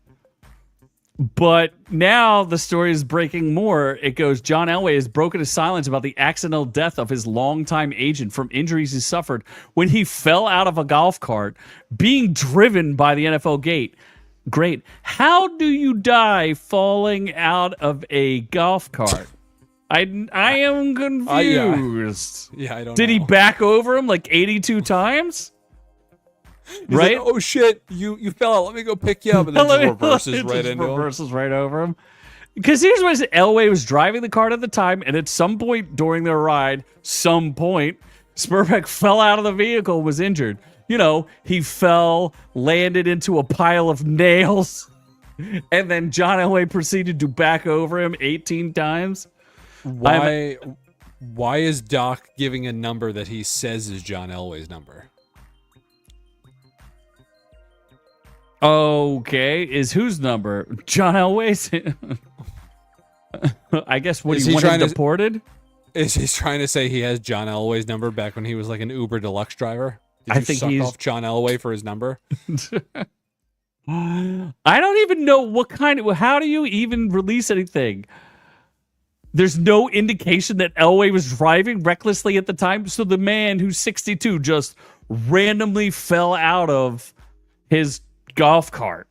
Speaker 2: But now the story is breaking more. It goes, John Elway has broken his silence about the accidental death of his longtime agent from injuries he suffered when he fell out of a golf cart being driven by the NFL gate. Great. How do you die falling out of a golf cart? I am confused.
Speaker 1: Yeah, I don't know.
Speaker 2: Did he back over him like 82 times?
Speaker 1: He's right? Like, oh shit! You fell out. Let me go pick you up, and then just reverses right into him.
Speaker 2: Reverses right over him. Because here's what it is. Elway was driving the cart at the time, and at some point during their ride, Spurbeck fell out of the vehicle, was injured. You know, he fell, landed into a pile of nails, and then John Elway proceeded to back over him 18 times.
Speaker 1: Why is Doc giving a number that he says is John Elway's number?
Speaker 2: Okay, is whose number? John Elway's? I guess what he wanted deported?
Speaker 1: Is he trying to say he has John Elway's number back when he was like an Uber Deluxe driver?
Speaker 2: I think
Speaker 1: he's off John Elway for his number.
Speaker 2: I don't even know what kind of. How do you even release anything? There's no indication that Elway was driving recklessly at the time. So the man who's 62 just randomly fell out of his golf cart.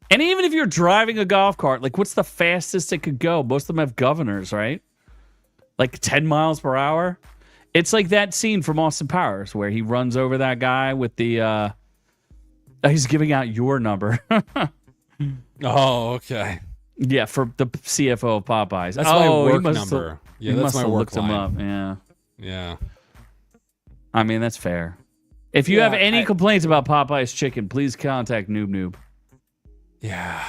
Speaker 2: And even if you're driving a golf cart, like what's the fastest it could go? Most of them have governors, right? Like 10 miles per hour. It's like that scene from Austin Powers where he runs over that guy with the. He's giving out your number.
Speaker 1: Oh, okay.
Speaker 2: Yeah, for the CFO of Popeyes.
Speaker 1: That's my work number. Yeah, that's my work
Speaker 2: looked him up.
Speaker 1: line.
Speaker 2: Yeah.
Speaker 1: Yeah.
Speaker 2: I mean, that's fair. If you have any complaints about Popeye's chicken, please contact Noob Noob.
Speaker 1: Yeah.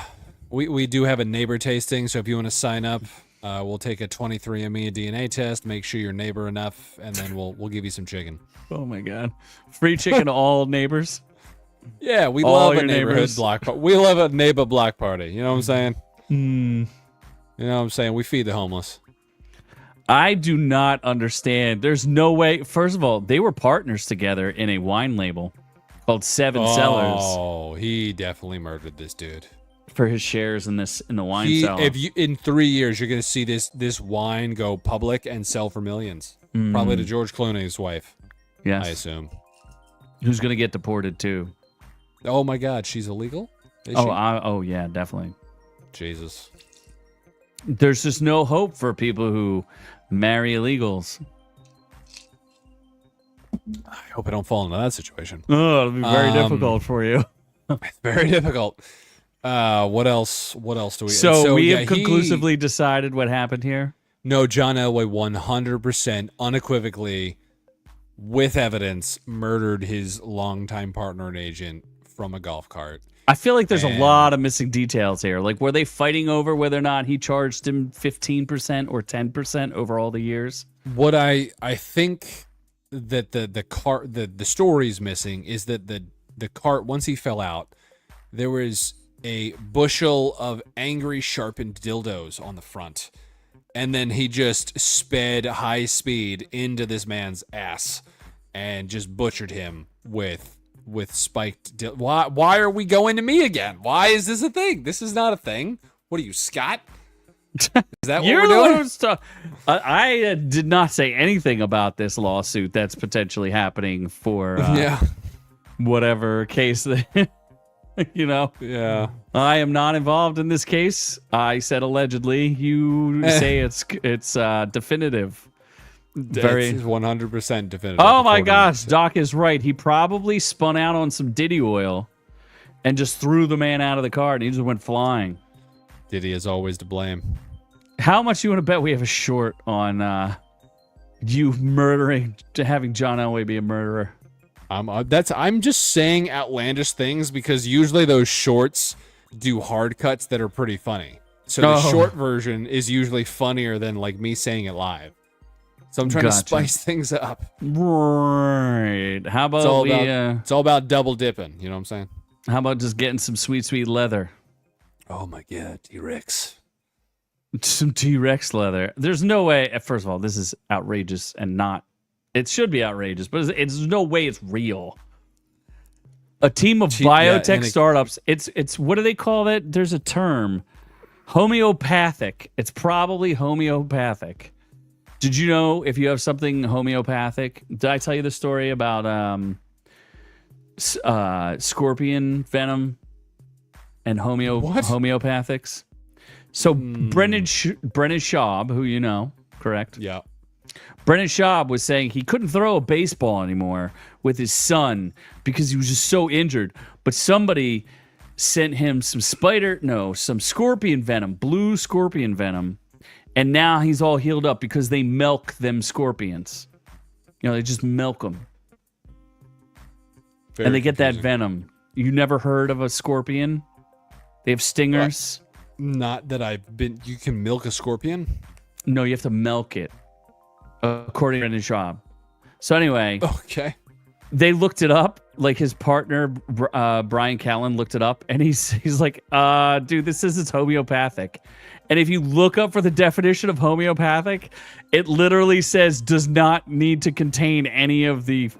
Speaker 1: We do have a neighbor tasting, so if you want to sign up, we'll take a 23andMe DNA test, make sure you're neighbor enough, and then we'll give you some chicken.
Speaker 2: Oh my god. Free chicken to all neighbors.
Speaker 1: Yeah, we
Speaker 2: all
Speaker 1: love a
Speaker 2: your
Speaker 1: neighborhood
Speaker 2: neighbors.
Speaker 1: block party. We love a neighbor block party. You know what I'm saying?
Speaker 2: Mm.
Speaker 1: You know what I'm saying? We feed the homeless.
Speaker 2: I do not understand. There's no way. First of all, they were partners together in a wine label called Seven Cellars.
Speaker 1: Oh, he definitely murdered this dude
Speaker 2: for his shares in the wine cellar.
Speaker 1: If you in 3 years you're gonna see this wine go public and sell for millions, probably to George Clooney's wife.
Speaker 2: Yes,
Speaker 1: I assume.
Speaker 2: Who's gonna get deported too?
Speaker 1: Oh my God, she's illegal. Is
Speaker 2: Oh,
Speaker 1: she?
Speaker 2: Yeah, definitely.
Speaker 1: Jesus.
Speaker 2: There's just no hope for people who marry illegals.
Speaker 1: I hope I don't fall into that situation.
Speaker 2: Oh, it'll be very difficult for you.
Speaker 1: Very difficult. What else? What else do we?
Speaker 2: So we have conclusively decided what happened here.
Speaker 1: No, John Elway 100% unequivocally, with evidence, murdered his longtime partner and agent from a golf cart.
Speaker 2: I feel like there's a lot of missing details here. Like, were they fighting over whether or not he charged him 15% or 10% over all the years?
Speaker 1: What I think that the story's missing is that the cart, once he fell out, there was a bushel of angry sharpened dildos on the front, and then he just sped high speed into this man's ass and just butchered him with spiked why are we going to me again? Why is this a thing? This is not a thing. What are you, Scott? Is that what
Speaker 2: You're
Speaker 1: we're doing?
Speaker 2: I did not say anything about this lawsuit that's potentially happening for whatever case that, you know.
Speaker 1: Yeah.
Speaker 2: I am not involved in this case. I said allegedly. You say it's definitive.
Speaker 1: Very 100% definitive.
Speaker 2: Oh my gosh, Doc is right. He probably spun out on some Diddy oil and just threw the man out of the car and he just went flying.
Speaker 1: Diddy is always to blame.
Speaker 2: How much you want to bet we have a short on you having John Elway be a murderer?
Speaker 1: I'm just saying outlandish things because usually those shorts do hard cuts that are pretty funny. So the short version is usually funnier than like me saying it live. So I'm trying to spice things up.
Speaker 2: Right. How about
Speaker 1: it's all about double dipping. You know what I'm saying?
Speaker 2: How about just getting some sweet, sweet leather?
Speaker 1: Oh my God, T-Rex.
Speaker 2: Some T-Rex leather. There's no way. First of all, this is outrageous and not. It should be outrageous, but it's no way it's real. A team of biotech startups. It's what do they call that? There's a term. Homeopathic. It's probably homeopathic. Did you know if you have something homeopathic? Did I tell you the story about scorpion venom and homeopathics? So Brendan Schaub, who you know, correct?
Speaker 1: Yeah.
Speaker 2: Brendan Schaub was saying he couldn't throw a baseball anymore with his son because he was just so injured. But somebody sent him some scorpion venom, blue scorpion venom. And now he's all healed up because they milk them scorpions. You know, they just milk them. And they get that venom. You never heard of a scorpion? They have stingers.
Speaker 1: Not that I've been. You can milk a scorpion?
Speaker 2: No, you have to milk it. According to Brendan Schaub. So anyway.
Speaker 1: Okay.
Speaker 2: They looked it up. Like his partner, Brian Callen, looked it up. And he's like, dude, this is homeopathic. And if you look up for the definition of homeopathic, it literally says does not need to contain any of the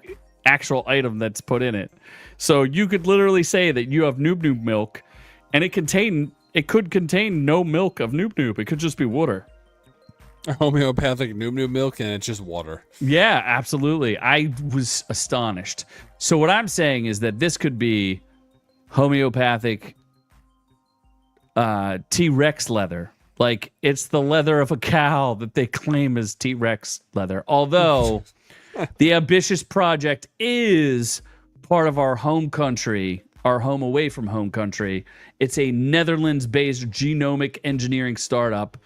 Speaker 2: actual item that's put in it. So you could literally say that you have Noob Noob milk, and it could contain no milk of Noob Noob. It could just be water.
Speaker 1: Homeopathic Noob Noob milk, and it's just water.
Speaker 2: Yeah, absolutely. I was astonished. So what I'm saying is that this could be homeopathic T-Rex leather. Like, it's the leather of a cow that they claim is T-Rex leather. Although, The ambitious project is part of our home country, our home away from home country. It's a Netherlands-based genomic engineering startup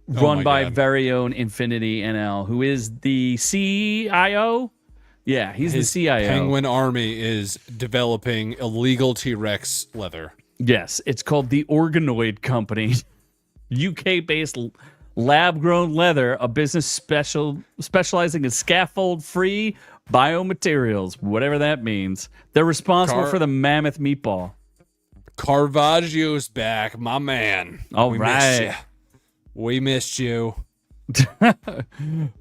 Speaker 2: run by very own Infinity NL, who is the CIO. Yeah, he's the CIO.
Speaker 1: Penguin Army is developing illegal T-Rex leather.
Speaker 2: Yes, it's called the Organoid Company. UK-based lab-grown leather, a business specializing in scaffold-free biomaterials, whatever that means. They're responsible for the mammoth meatball.
Speaker 1: Caravaggio's back, my man.
Speaker 2: All right.
Speaker 1: We missed you.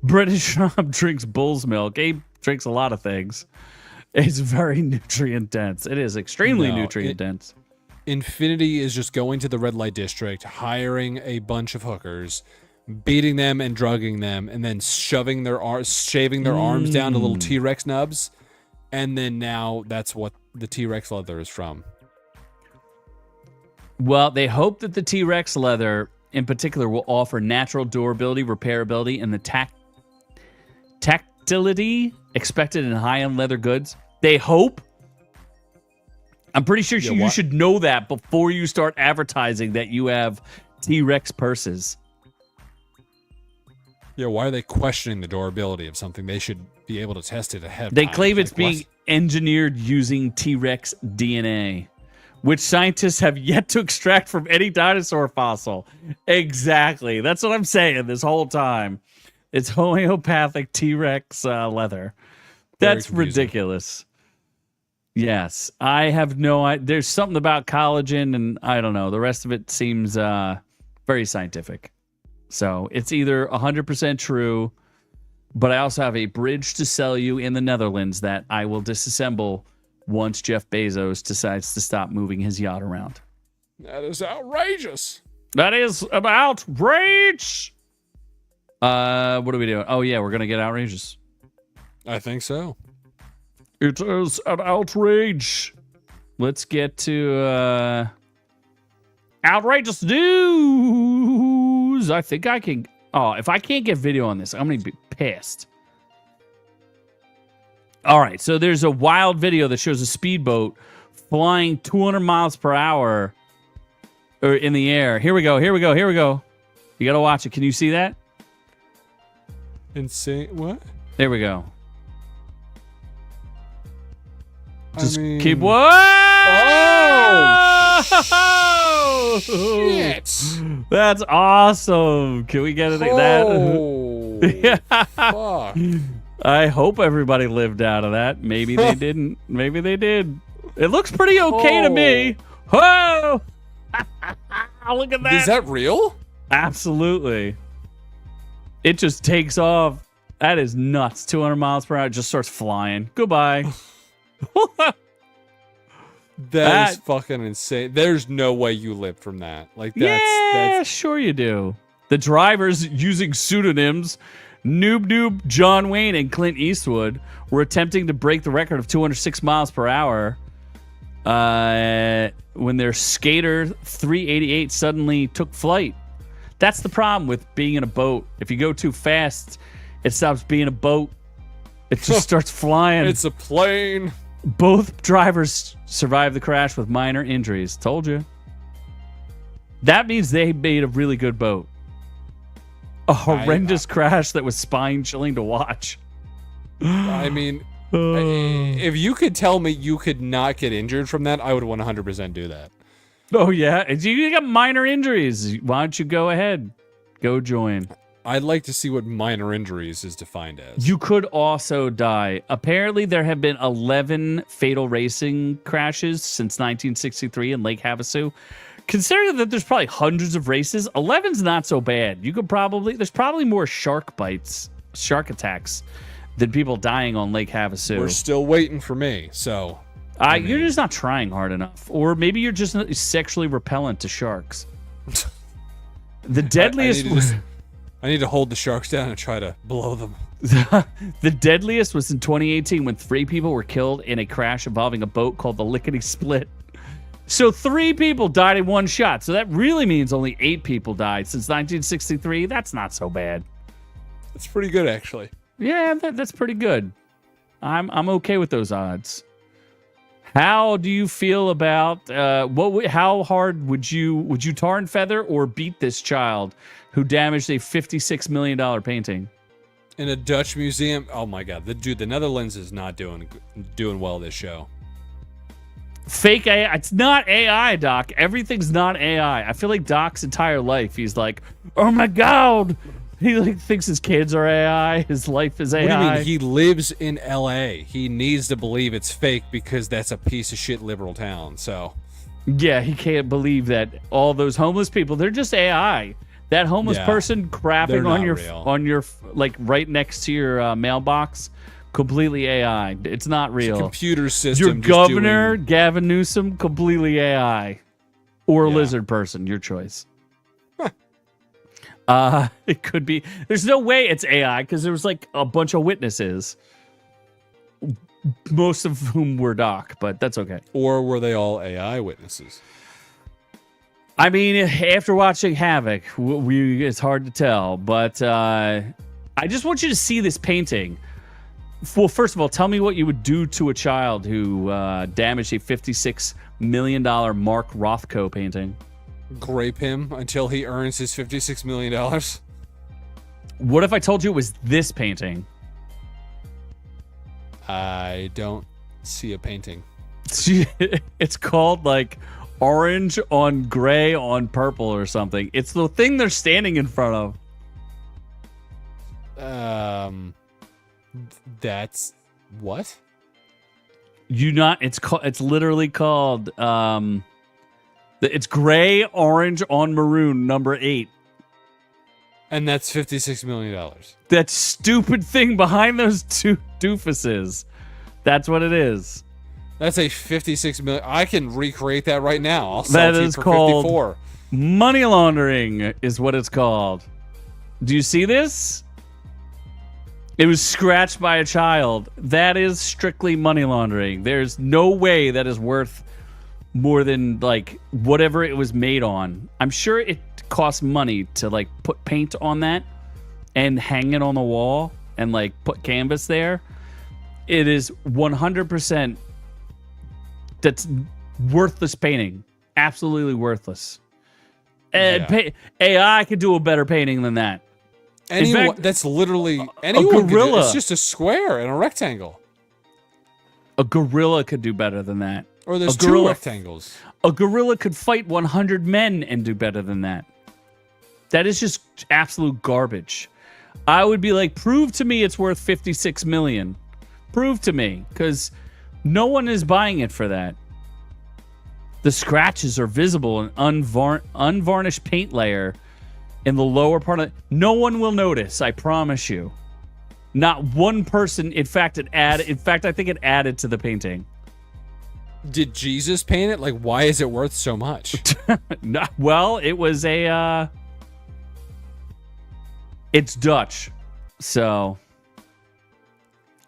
Speaker 2: British Rob drinks bull's milk. Abe drinks a lot of things. It's very nutrient dense. It is extremely nutrient dense.
Speaker 1: Infinity is just going to the red light district, hiring a bunch of hookers, beating them and drugging them, and then shaving their arms down to little T-Rex nubs. And then now that's what the T-Rex leather is from.
Speaker 2: Well, they hope that the T-Rex leather in particular will offer natural durability, repairability, and the tactility expected in high-end leather goods. They hope. I'm pretty sure you should know that before you start advertising that you have T-Rex purses.
Speaker 1: Yeah, why are they questioning the durability of something? They should be able to test it ahead of
Speaker 2: They
Speaker 1: time.
Speaker 2: claim it's being engineered using T-Rex DNA, which scientists have yet to extract from any dinosaur fossil. Exactly. That's what I'm saying this whole time. It's homeopathic T-Rex leather. That's ridiculous. Yes. I have no idea. There's something about collagen, and I don't know. The rest of it seems very scientific. So it's either 100% true, but I also have a bridge to sell you in the Netherlands that I will disassemble once Jeff Bezos decides to stop moving his yacht around.
Speaker 1: That is outrageous.
Speaker 2: That is an outrage. What are we doing? Oh, yeah, we're going to get outrageous.
Speaker 1: I think so.
Speaker 2: It is an outrage. Let's get to outrageous news. I think I can. Oh, if I can't get video on this, I'm going to be pissed. All right, so there's a wild video that shows a speedboat flying 200 miles per hour in the air. Here we go. You got to watch it. Can you see that?
Speaker 1: Insane. What?
Speaker 2: There we go. Just keep. Whoa!
Speaker 1: Oh! Shit!
Speaker 2: That's awesome. Can we get it?
Speaker 1: Oh!
Speaker 2: Yeah.
Speaker 1: Fuck.
Speaker 2: I hope everybody lived out of that. Maybe they didn't. Maybe they did. It looks pretty okay to me. Whoa! Look at that.
Speaker 1: Is that real?
Speaker 2: Absolutely. It just takes off. That is nuts. 200 miles per hour. It just starts flying. Goodbye.
Speaker 1: That is fucking insane. There's no way you live from that. Like that's
Speaker 2: sure you do. The drivers using pseudonyms Noob, John Wayne, and Clint Eastwood were attempting to break the record of 206 miles per hour when their Skater 388 suddenly took flight. That's the problem with being in a boat. If you go too fast, it stops being a boat. It just starts flying.
Speaker 1: It's a plane.
Speaker 2: Both drivers survived the crash with minor injuries. Told you. That means they made a really good boat. A horrendous crash that was spine-chilling to watch.
Speaker 1: I mean, if you could tell me you could not get injured from that, I would 100% do that.
Speaker 2: Oh, yeah? If you got minor injuries, why don't you go ahead? Go join.
Speaker 1: I'd like to see what minor injuries is defined as.
Speaker 2: You could also die. Apparently, there have been 11 fatal racing crashes since 1963 in Lake Havasu. Considering that there's probably hundreds of races, 11's not so bad. There's probably more shark attacks, than people dying on Lake Havasu.
Speaker 1: We're still waiting for me, so.
Speaker 2: You're just not trying hard enough. Or maybe you're just sexually repellent to sharks. The deadliest...
Speaker 1: I need to hold the sharks down and try to blow them.
Speaker 2: The deadliest was in 2018 when 3 people were killed in a crash involving a boat called the Lickety Split. So 3 people died in one shot. So that really means only 8 people died since 1963. That's not so bad.
Speaker 1: That's pretty good, actually.
Speaker 2: Yeah, that's pretty good. I'm okay with those odds. How do you feel about how hard would you tar and feather or beat this child who damaged a $56 million painting
Speaker 1: in a Dutch museum? Oh my god, the Netherlands is not doing well this show.
Speaker 2: Fake AI. It's not AI, Doc. Everything's not AI. I feel like Doc's entire life he's like, oh my god. He like thinks his kids are AI. His life is AI.
Speaker 1: What do you mean? He lives in LA. He needs to believe it's fake because that's a piece of shit liberal town. So,
Speaker 2: yeah, he can't believe that all those homeless people, they're just AI. That homeless person crapping on your like right next to your mailbox, completely AI. It's not real.
Speaker 1: It's a computer system.
Speaker 2: Your governor, Gavin Newsom, completely AI, or a lizard person, your choice. It could be. There's no way it's AI because there was like a bunch of witnesses, most of whom were Doc, but that's okay.
Speaker 1: Or were they all AI witnesses?
Speaker 2: I mean, after watching Havoc, it's hard to tell, but I just want you to see this painting. Well, first of all, tell me what you would do to a child who damaged a $56 million Mark Rothko painting.
Speaker 1: Grape him until he earns his $56 million.
Speaker 2: What if I told you it was this painting?
Speaker 1: I don't see a painting.
Speaker 2: It's called like orange on gray on purple or something. It's the thing they're standing in front
Speaker 1: of. That's what?
Speaker 2: It's literally called it's gray, orange on maroon, number 8.
Speaker 1: And that's $56 million.
Speaker 2: That stupid thing behind those two doofuses. That's what it is.
Speaker 1: That's a $56 million. I can recreate that right now. I'll
Speaker 2: that
Speaker 1: sell it to you
Speaker 2: is
Speaker 1: for
Speaker 2: called
Speaker 1: 54.
Speaker 2: Money laundering is what it's called. Do you see this? It was scratched by a child. That is strictly money laundering. There's no way that is worth more than like whatever it was made on. I'm sure it costs money to like put paint on that and hang it on the wall and like put canvas there. It is 100% that's worthless painting. Absolutely worthless. And AI could do a better painting than that.
Speaker 1: That's literally anyone. A gorilla. It's just a square and a rectangle.
Speaker 2: A gorilla could do better than that.
Speaker 1: Or there's two rectangles.
Speaker 2: A gorilla could fight 100 men and do better than that. That is just absolute garbage. I would be like, prove to me it's worth $56 million. Prove to me, because no one is buying it for that. The scratches are visible in unvarnished paint layer in the lower part of it. No one will notice, I promise you. Not one person. In fact, I think it added to the painting.
Speaker 1: Did Jesus paint it? Like, why is it worth so much?
Speaker 2: Well, it was it's Dutch. So,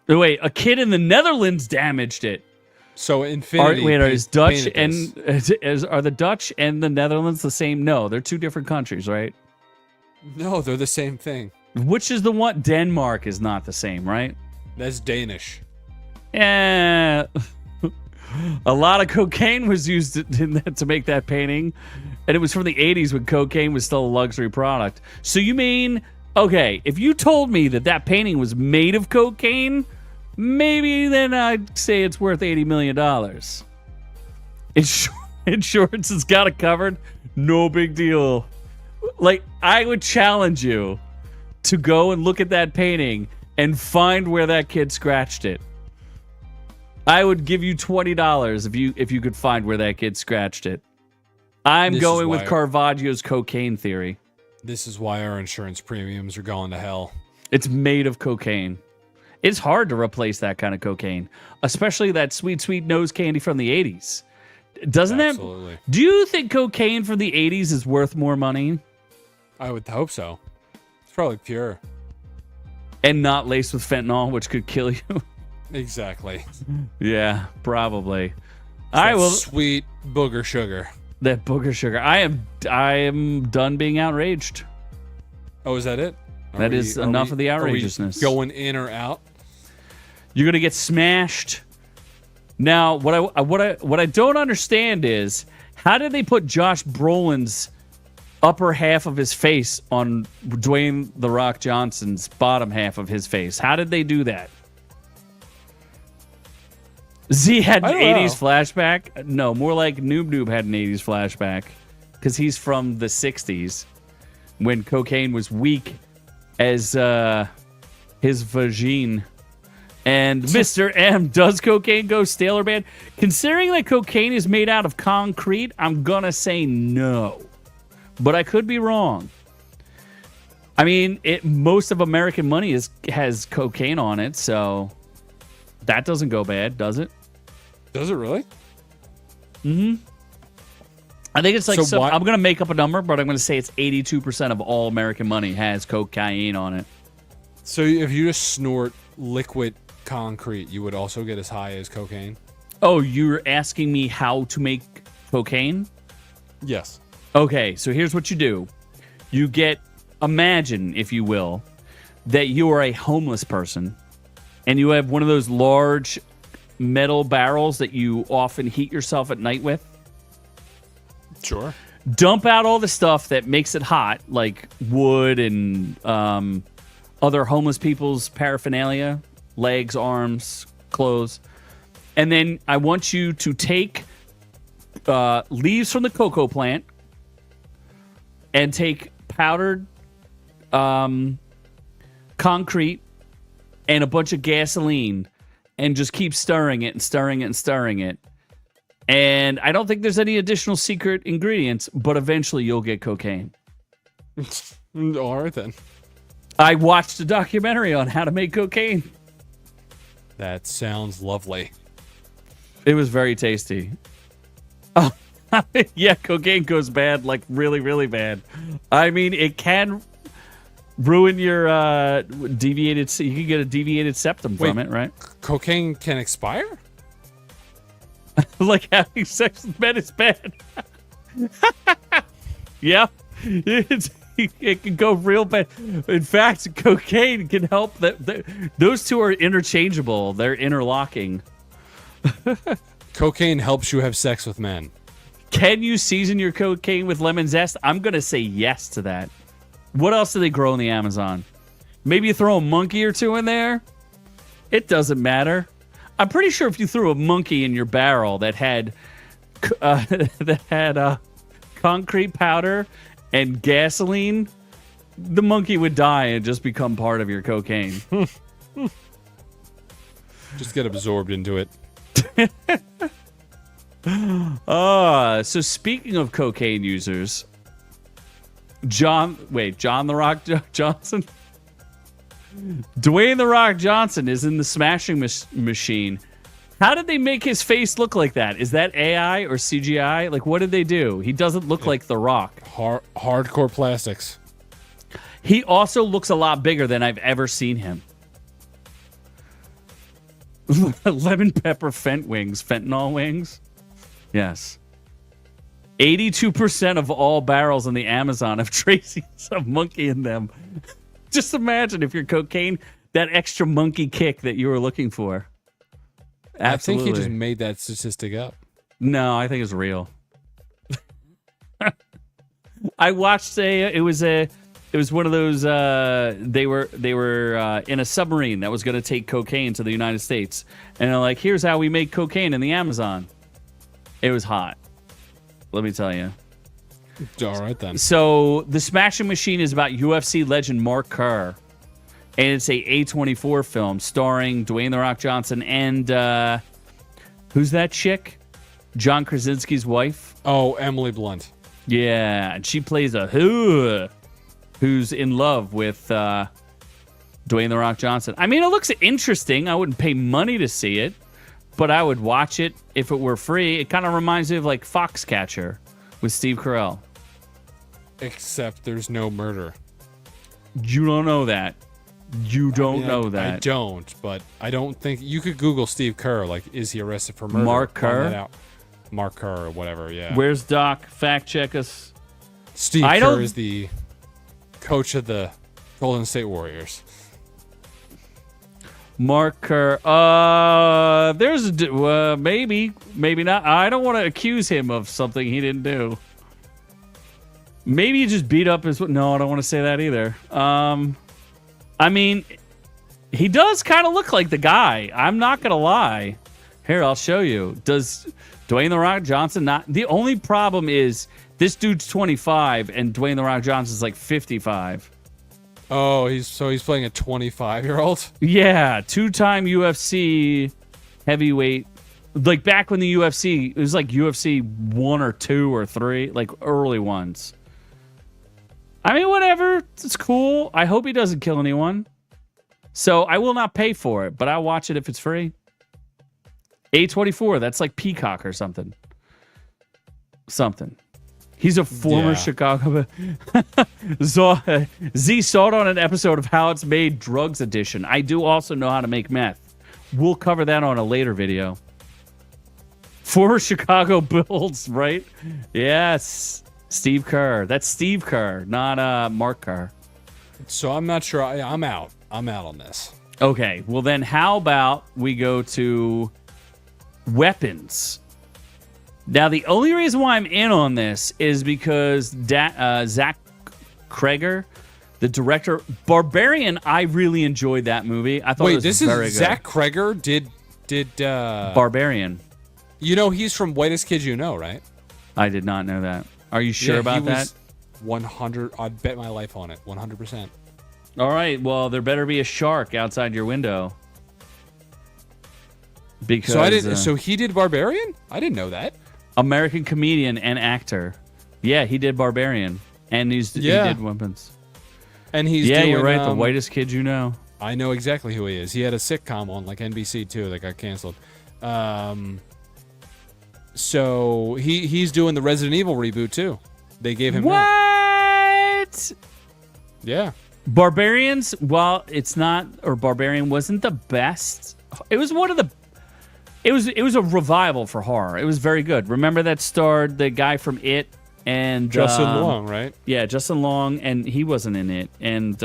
Speaker 2: wait, a kid in the Netherlands damaged it.
Speaker 1: So Infinity.
Speaker 2: Is Dutch and are the Dutch and the Netherlands the same? No, they're two different countries, right?
Speaker 1: No, they're the same thing.
Speaker 2: Which is the one? Denmark is not the same, right?
Speaker 1: That's Danish.
Speaker 2: Yeah. A lot of cocaine was used to make that painting, and it was from the 80s when cocaine was still a luxury product. So you mean, okay, if you told me that painting was made of cocaine, maybe then I'd say it's worth $80 million. Insurance has got it covered. No big deal. Like, I would challenge you to go and look at that painting and find where that kid scratched it. I would give you $20 if you could find where that kid scratched it. I'm going with Caravaggio's cocaine theory.
Speaker 1: This is why our insurance premiums are going to hell.
Speaker 2: It's made of cocaine. It's hard to replace that kind of cocaine, especially that sweet, sweet nose candy from the 80s.
Speaker 1: Absolutely.
Speaker 2: Do you think cocaine from the 80s is worth more money?
Speaker 1: I would hope so. It's probably pure.
Speaker 2: And not laced with fentanyl, which could kill you.
Speaker 1: Exactly.
Speaker 2: Yeah, probably.
Speaker 1: All right, well, sweet booger sugar.
Speaker 2: That booger sugar. I am done being outraged.
Speaker 1: Oh, is that it?
Speaker 2: That is enough of the outrageousness.
Speaker 1: Going in or out?
Speaker 2: You're gonna get smashed. Now, what I don't understand is how did they put Josh Brolin's upper half of his face on Dwayne The Rock Johnson's bottom half of his face? How did they do that? Z had an 80s flashback. No, more like Noob had an 80s flashback because he's from the 60s when cocaine was weak as his vagine. And Mr. M, does cocaine go stale or bad? Considering that cocaine is made out of concrete, I'm going to say no. But I could be wrong. I mean, most of American money has cocaine on it, so that doesn't go bad, does it?
Speaker 1: Does it really?
Speaker 2: Mm-hmm. I think it's like, I'm going to make up a number, but I'm going to say it's 82% of all American money has cocaine on it.
Speaker 1: So if you just snort liquid concrete, you would also get as high as cocaine?
Speaker 2: Oh, you're asking me how to make cocaine?
Speaker 1: Yes.
Speaker 2: Okay, so here's what you do. You imagine, if you will, that you are a homeless person and you have one of those large metal barrels that you often heat yourself at night with.
Speaker 1: Sure.
Speaker 2: Dump out all the stuff that makes it hot, like wood and other homeless people's paraphernalia, legs, arms, clothes. And then I want you to take leaves from the cocoa plant and take powdered concrete and a bunch of gasoline and just keep stirring it and stirring it and stirring it. And I don't think there's any additional secret ingredients, but eventually you'll get cocaine.
Speaker 1: All right, then.
Speaker 2: I watched a documentary on how to make cocaine.
Speaker 1: That sounds lovely.
Speaker 2: It was very tasty. Oh, yeah, cocaine goes bad, like really, really bad. I mean, it can ruin your deviated... You can get a deviated septum from it, right?
Speaker 1: Cocaine can expire?
Speaker 2: Like having sex with men is bad. Yeah. It can go real bad. In fact, cocaine can help. Those two are interchangeable. They're interlocking.
Speaker 1: Cocaine helps you have sex with men.
Speaker 2: Can you season your cocaine with lemon zest? I'm going to say yes to that. What else do they grow in the Amazon? Maybe you throw a monkey or two in there? It doesn't matter. I'm pretty sure if you threw a monkey in your barrel that had concrete powder and gasoline, the monkey would die and just become part of your cocaine.
Speaker 1: Just get absorbed into it.
Speaker 2: So speaking of cocaine users, John the Rock Johnson? Dwayne The Rock Johnson is in the Smashing Machine. How did they make his face look like that? Is that AI or CGI? Like, what did they do? He doesn't look like The Rock.
Speaker 1: Hardcore plastics.
Speaker 2: He also looks a lot bigger than I've ever seen him. Lemon pepper fentanyl wings. Yes. 82% of all barrels in the Amazon have traces of monkey in them. Just imagine if your cocaine, that extra monkey kick that you were looking for. Absolutely.
Speaker 1: I think he just made that statistic up.
Speaker 2: No, I think it's real. I watched it was one of those they were in a submarine that was going to take cocaine to the United States, and they're like, here's how we make cocaine in the Amazon. It was hot, let me tell you.
Speaker 1: All right, then. So
Speaker 2: the Smashing Machine is about UFC legend Mark Kerr, and it's a A24 film starring Dwayne The Rock Johnson and who's that chick? John Krasinski's wife.
Speaker 1: Oh, Emily Blunt.
Speaker 2: Yeah, and she plays a who's in love with Dwayne The Rock Johnson. I mean, it looks interesting. I wouldn't pay money to see it, but I would watch it if it were free. It kind of reminds me of like Foxcatcher with Steve Carell.
Speaker 1: Except there's no murder.
Speaker 2: You don't know that. You don't know that.
Speaker 1: I don't, but I don't think... You could Google Steve Kerr, like, is he arrested for murder?
Speaker 2: Mark Kerr?
Speaker 1: Mark Kerr or whatever, yeah.
Speaker 2: Where's Doc? Fact check us.
Speaker 1: Steve Kerr is the coach of the Golden State Warriors.
Speaker 2: Mark Kerr. There's maybe not. I don't want to accuse him of something he didn't do. Maybe he just beat up his. No, I don't want to say that either. I mean, he does kind of look like the guy. I'm not gonna lie. Here, I'll show you. Does Dwayne The Rock Johnson not? The only problem is this dude's 25 and Dwayne The Rock Johnson's like 55.
Speaker 1: Oh, he's playing a 25-year-old?
Speaker 2: Yeah, 2-time UFC heavyweight. Like back when the UFC, it was like UFC 1 or 2 or 3, like early ones. I mean, whatever. It's cool. I hope he doesn't kill anyone. So I will not pay for it, but I'll watch it if it's free. A24, that's like Peacock or something. He's a former Chicago. Z saw it on an episode of How It's Made Drugs Edition. I do also know how to make meth. We'll cover that on a later video. Former Chicago Bulls, right? Yes. Steve Kerr. That's Steve Kerr, not Mark Kerr.
Speaker 1: So I'm not sure. I'm out. I'm out on this.
Speaker 2: Okay. Well, then how about we go to weapons? Now, the only reason why I'm in on this is because Zach Kreger, the director, Barbarian, I really enjoyed that movie. I thought it was very good.
Speaker 1: Zach Kreger did
Speaker 2: Barbarian.
Speaker 1: You know, he's from Whitest Kids You Know, right?
Speaker 2: I did not know that. Are you sure about that?
Speaker 1: 100. I'd bet my life on it. 100%.
Speaker 2: All right. Well, there better be a shark outside your window. Because
Speaker 1: so I didn't. So he did Barbarian? I didn't know that.
Speaker 2: American comedian and actor. Yeah, he did Barbarian, and he did Weapons.
Speaker 1: And he's
Speaker 2: you're right. The Whitest Kid You Know.
Speaker 1: I know exactly who he is. He had a sitcom on like NBC too that got canceled. So he's doing the Resident Evil reboot too. They gave him
Speaker 2: what?
Speaker 1: Yeah.
Speaker 2: Barbarians. Well, it's not, or Barbarian wasn't the best. It was one of the. It was a revival for horror. It was very good. Remember that starred the guy from It and
Speaker 1: Justin Long, right?
Speaker 2: Yeah, Justin Long, and he wasn't in it. And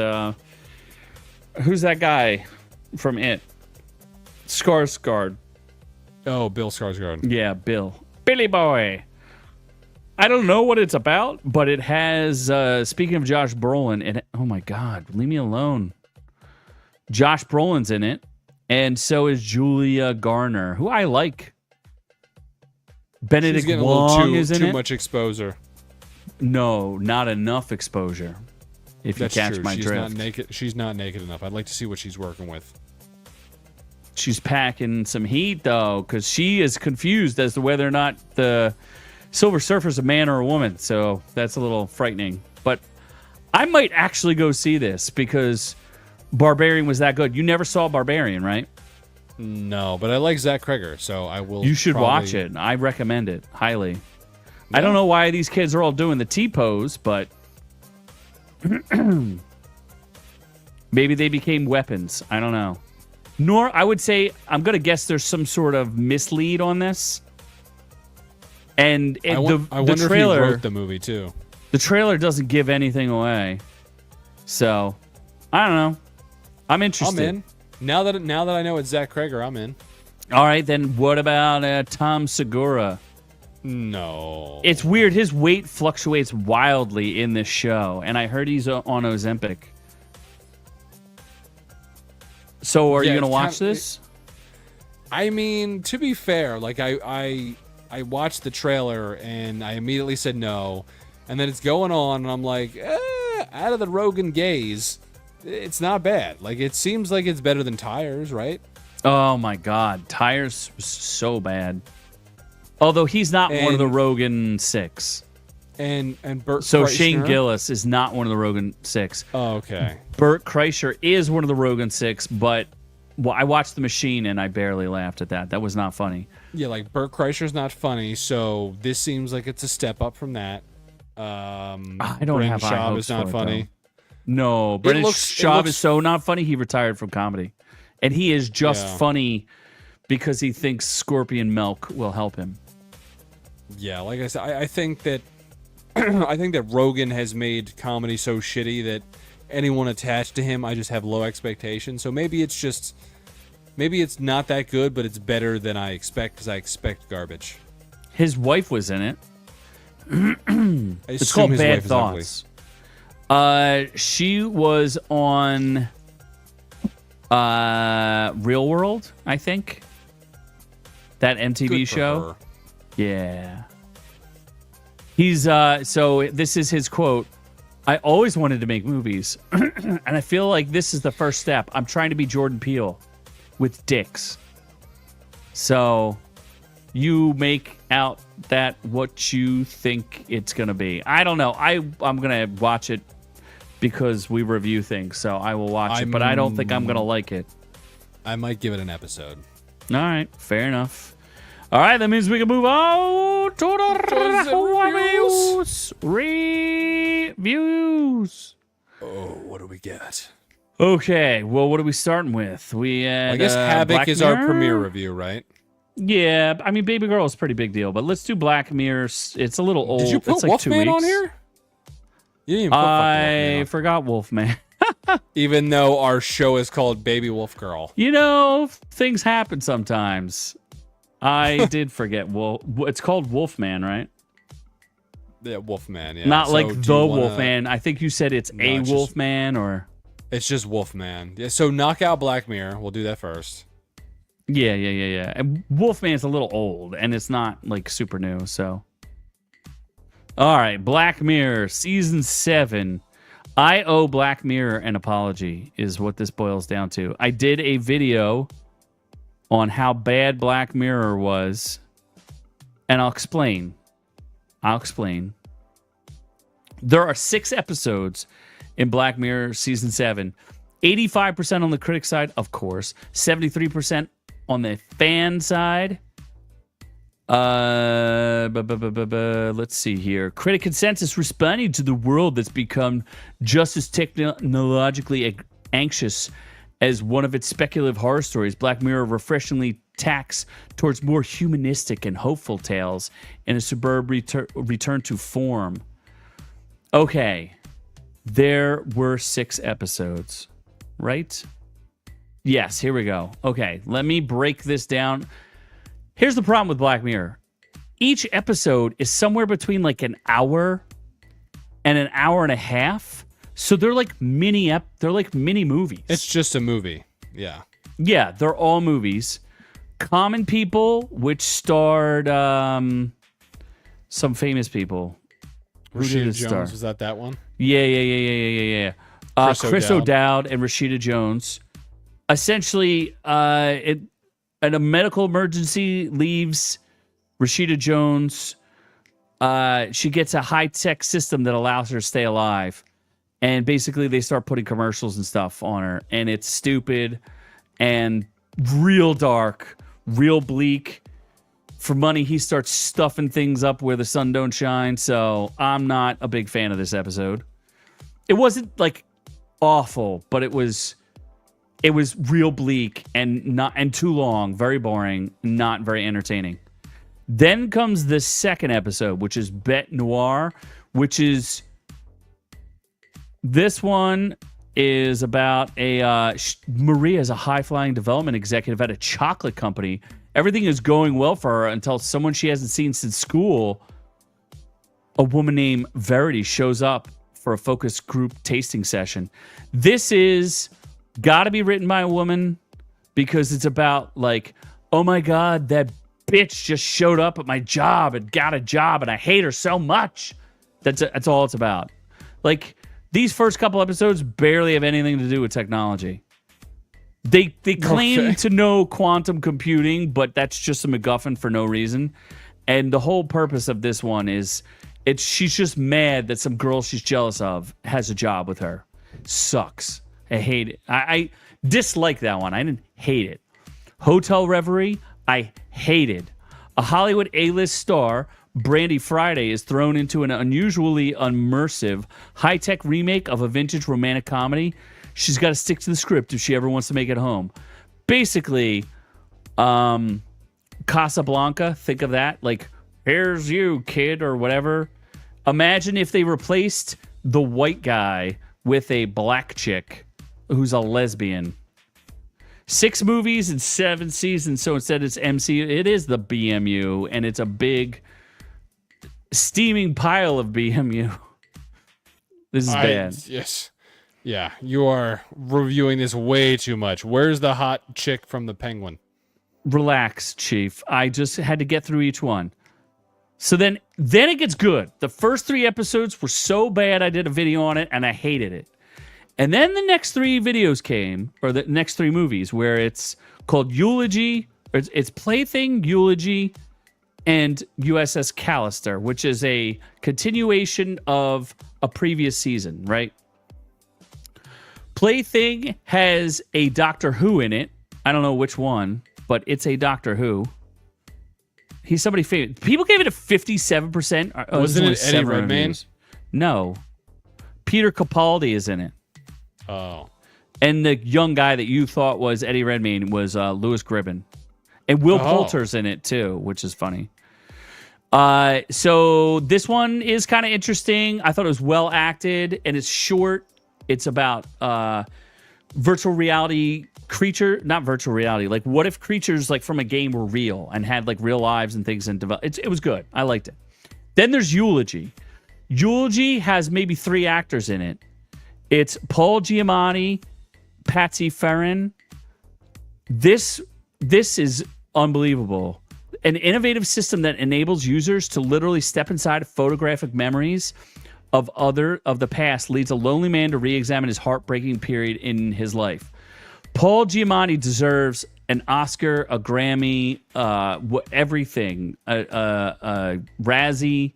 Speaker 2: who's that guy from It? Skarsgård.
Speaker 1: Oh, Bill Skarsgård.
Speaker 2: Yeah, Billy Boy. I don't know what it's about, but it has. Speaking of Josh Brolin, oh my God, leave me alone. Josh Brolin's in it. And so is Julia Garner, who I like. Benedict Wong is in it.
Speaker 1: Too much exposure.
Speaker 2: No, not enough exposure. If you catch my drift.
Speaker 1: She's not naked enough. I'd like to see what she's working with.
Speaker 2: She's packing some heat, though, because she is confused as to whether or not the Silver Surfer's a man or a woman. So that's a little frightening. But I might actually go see this because Barbarian was that good. You never saw Barbarian, right?
Speaker 1: No, but I like Zach Kreger, so I will.
Speaker 2: You should watch it. I recommend it highly. Yeah. I don't know why these kids are all doing the T-pose, but maybe they became weapons. I don't know. Nor, I would say, I'm going to guess there's some sort of mislead on this. And
Speaker 1: I wonder
Speaker 2: the trailer,
Speaker 1: if he wrote the movie, too.
Speaker 2: The trailer doesn't give anything away. So, I don't know. I'm interested.
Speaker 1: I'm in. Now that I know it's Zach Kreger, I'm in.
Speaker 2: All right, then what about Tom Segura?
Speaker 1: No.
Speaker 2: It's weird. His weight fluctuates wildly in this show, and I heard he's on Ozempic. So are you going to watch this?
Speaker 1: I mean, to be fair, like I watched the trailer, and I immediately said no. And then it's going on, and I'm like, out of the Rogan gaze, it's not bad. Like, it seems like it's better than Tires, right?
Speaker 2: Oh, my God. Tires was so bad. Although he's not one of the Rogan 6.
Speaker 1: And Bert
Speaker 2: So
Speaker 1: Kreischer?
Speaker 2: Shane Gillis is not one of the Rogan 6.
Speaker 1: Oh, okay.
Speaker 2: Bert Kreischer is one of the Rogan 6, but I watched The Machine, and I barely laughed at that. That was not funny.
Speaker 1: Yeah, like, Bert Kreischer's not funny, so this seems like it's a step up from that.
Speaker 2: I don't have high hopes
Speaker 1: is not
Speaker 2: for
Speaker 1: funny.
Speaker 2: It, no, Brendan Schaub is so not funny. He retired from comedy, and he is just funny because he thinks scorpion milk will help him.
Speaker 1: Yeah, like I said, I think that I think that Rogan has made comedy so shitty that anyone attached to him, I just have low expectations. So maybe it's just Maybe it's not that good, but it's better than I expect because I expect garbage.
Speaker 2: His wife was in it.
Speaker 1: I
Speaker 2: It's
Speaker 1: assume
Speaker 2: called
Speaker 1: his
Speaker 2: Bad
Speaker 1: wife is ugly.
Speaker 2: Thoughts. She was on Real World, I think. That MTV
Speaker 1: Good for
Speaker 2: show.
Speaker 1: her.
Speaker 2: Yeah. He's so this is his quote. I always wanted to make movies, and I feel like this is the first step. I'm trying to be Jordan Peele with dicks. So you make out that what you think it's gonna be. I don't know. I'm gonna watch it because we review things, so I will watch it, but I don't think I'm gonna like it.
Speaker 1: I might give it an episode.
Speaker 2: All right, fair enough. All right, that means we can move on to the reviews.
Speaker 1: Oh, what do we get?
Speaker 2: Okay, well, what are we starting with? We had,
Speaker 1: I guess Havoc
Speaker 2: Black
Speaker 1: is our
Speaker 2: Mirror?
Speaker 1: premiere review, right?
Speaker 2: Yeah, I mean, Babygirl is a pretty big deal, but let's do Black Mirror. It's a little old.
Speaker 1: Did you put
Speaker 2: it's like
Speaker 1: Wolfman
Speaker 2: 2 weeks.
Speaker 1: on here? You didn't even put
Speaker 2: I
Speaker 1: fucking
Speaker 2: forgot Wolfman.
Speaker 1: Wolfman on. Even though our show is called Baby Wolf Girl.
Speaker 2: You know, things happen sometimes. I did forget. It's called Wolfman, right?
Speaker 1: Yeah, Wolfman, yeah.
Speaker 2: Not
Speaker 1: So
Speaker 2: like
Speaker 1: do
Speaker 2: the
Speaker 1: you wanna-
Speaker 2: Wolfman. I think you said it's a
Speaker 1: it's just-
Speaker 2: Wolfman or...
Speaker 1: It's just Wolfman. Yeah, so knock out Black Mirror. We'll do that first.
Speaker 2: Yeah. And Wolfman's a little old, and it's not, like, super new, so... All right, Black Mirror, Season 7. I owe Black Mirror an apology, is what this boils down to. I did a video on how bad Black Mirror was, and I'll explain. There are 6 episodes in Black Mirror Season 7. 85% on the critic side, of course. 73% on the fan side. Let's see here. Critic consensus responding to the world that's become just as technologically anxious as one of its speculative horror stories. Black Mirror refreshingly tacks towards more humanistic and hopeful tales in a superb return to form. Okay, there were 6 episodes, right? Yes, here we go. Okay, let me break this down. Here's the problem with Black Mirror. Each episode is somewhere between like an hour and an hour and a half. So they're like mini movies.
Speaker 1: It's just a movie. Yeah.
Speaker 2: Yeah, they're all movies. Common People, which starred some famous people. Who did
Speaker 1: Rashida
Speaker 2: it
Speaker 1: Jones,
Speaker 2: star?
Speaker 1: was that one?
Speaker 2: Yeah. Chris O'Dowd and Rashida Jones. Essentially, a medical emergency leaves Rashida Jones. She gets a high-tech system that allows her to stay alive. And basically, they start putting commercials and stuff on her. And it's stupid and real dark, real bleak. For money, he starts stuffing things up where the sun don't shine. So I'm not a big fan of this episode. It wasn't like awful, but it was real bleak and too long, very boring, not very entertaining. Then comes the second episode, which is Bête Noire, which is this one is about Maria is a high-flying development executive at a chocolate company. Everything is going well for her until someone she hasn't seen since school, a woman named Verity, shows up for a focus group tasting session. This is got to be written by a woman because it's about like, oh my God, that bitch just showed up at my job and got a job and I hate her so much. That's all it's about. Like, these first couple episodes barely have anything to do with technology. They claim to know quantum computing, but that's just a MacGuffin for no reason. And the whole purpose of this one is she's just mad that some girl she's jealous of has a job with her. Sucks. I hate it. I dislike that one. I didn't hate it. Hotel Reverie, I hated. A Hollywood A-list star, Brandy Friday, is thrown into an unusually immersive, high-tech remake of a vintage romantic comedy. She's got to stick to the script if she ever wants to make it home. Basically, Casablanca, think of that. Like, here's you, kid, or whatever. Imagine if they replaced the white guy with a black chick who's a lesbian. 6 movies and 7 seasons. So instead it's MCU. It is the BMU, and it's a big steaming pile of BMU. This is bad.
Speaker 1: Yes. Yeah, you are reviewing this way too much. Where's the hot chick from the Penguin?
Speaker 2: Relax, Chief. I just had to get through each one. So then it gets good. The first 3 episodes were so bad I did a video on it and I hated it. And then the next 3 videos came, or the next 3 movies, where it's called Eulogy, or it's Plaything, Eulogy, and USS Callister, which is a continuation of a previous season, right? Plaything has a Doctor Who in it. I don't know which one, but it's a Doctor Who. He's somebody famous. People gave it a 57%.
Speaker 1: Wasn't it Eddie Redmayne?
Speaker 2: No. Peter Capaldi is in it.
Speaker 1: Oh.
Speaker 2: And the young guy that you thought was Eddie Redmayne was Louis Gribben. And Will Poulter's in it too, which is funny. So this one is kind of interesting. I thought it was well acted, and it's short. It's about virtual reality creature, not virtual reality. Like, what if creatures like from a game were real and had like real lives and things and develop? It was good. I liked it. Then there's Eulogy. Eulogy has maybe 3 actors in it. It's Paul Giamatti, Patsy Ferrin. This is unbelievable. An innovative system that enables users to literally step inside photographic memories of the past leads a lonely man to re-examine his heartbreaking period in his life. Paul Giamatti deserves an Oscar, a Grammy, everything, a Razzie,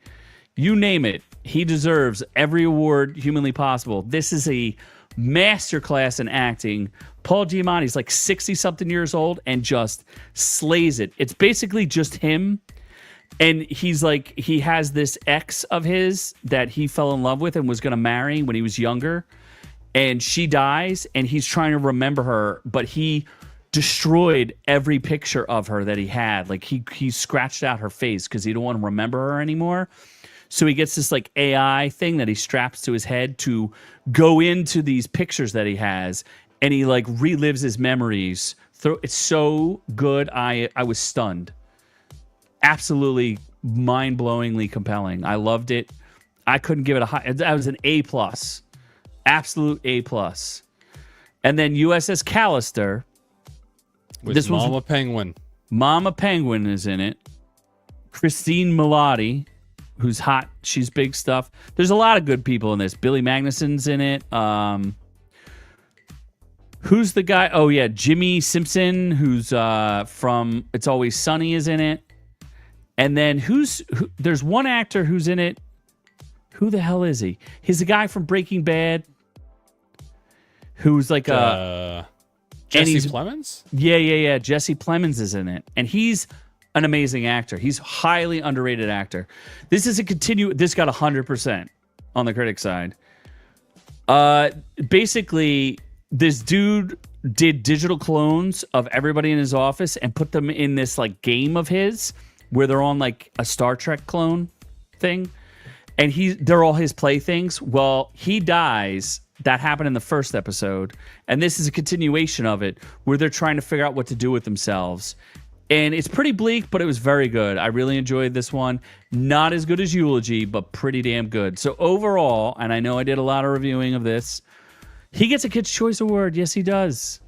Speaker 2: you name it. He deserves every award humanly possible. This is a masterclass in acting. Paul Giamatti's like 60-something years old and just slays it. It's basically just him. And he's like, he has this ex of his that he fell in love with and was going to marry when he was younger. And she dies, and he's trying to remember her, but he destroyed every picture of her that he had. Like, he scratched out her face because he don't want to remember her anymore. So he gets this like AI thing that he straps to his head to go into these pictures that he has, and he like relives his memories. It's so good. I was stunned. Absolutely mind-blowingly compelling. I loved it. I couldn't give it a high. That was an A+. Absolute A+. And then USS Callister.
Speaker 1: With Mama Penguin.
Speaker 2: Mama Penguin is in it. Christine Milioti, who's hot. She's big stuff. There's a lot of good people in this. Billy Magnuson's in it. Who's the guy? Oh, yeah. Jimmy Simpson, who's from It's Always Sunny, is in it. And then there's one actor who's in it. Who the hell is he? He's the guy from Breaking Bad who's like
Speaker 1: Jesse Plemons?
Speaker 2: Yeah. Jesse Plemons is in it. And he's an amazing actor. He's a highly underrated actor. This is this got 100% on the critic side. Basically, this dude did digital clones of everybody in his office and put them in this like game of his where they're on like a Star Trek clone thing. And they're all his playthings. Well, he dies. That happened in the first episode. And this is a continuation of it where they're trying to figure out what to do with themselves. And it's pretty bleak, but it was very good. I really enjoyed this one. Not as good as Eulogy, but pretty damn good. So overall, and I know I did a lot of reviewing of this, he gets a Kids' Choice Award. Yes, he does.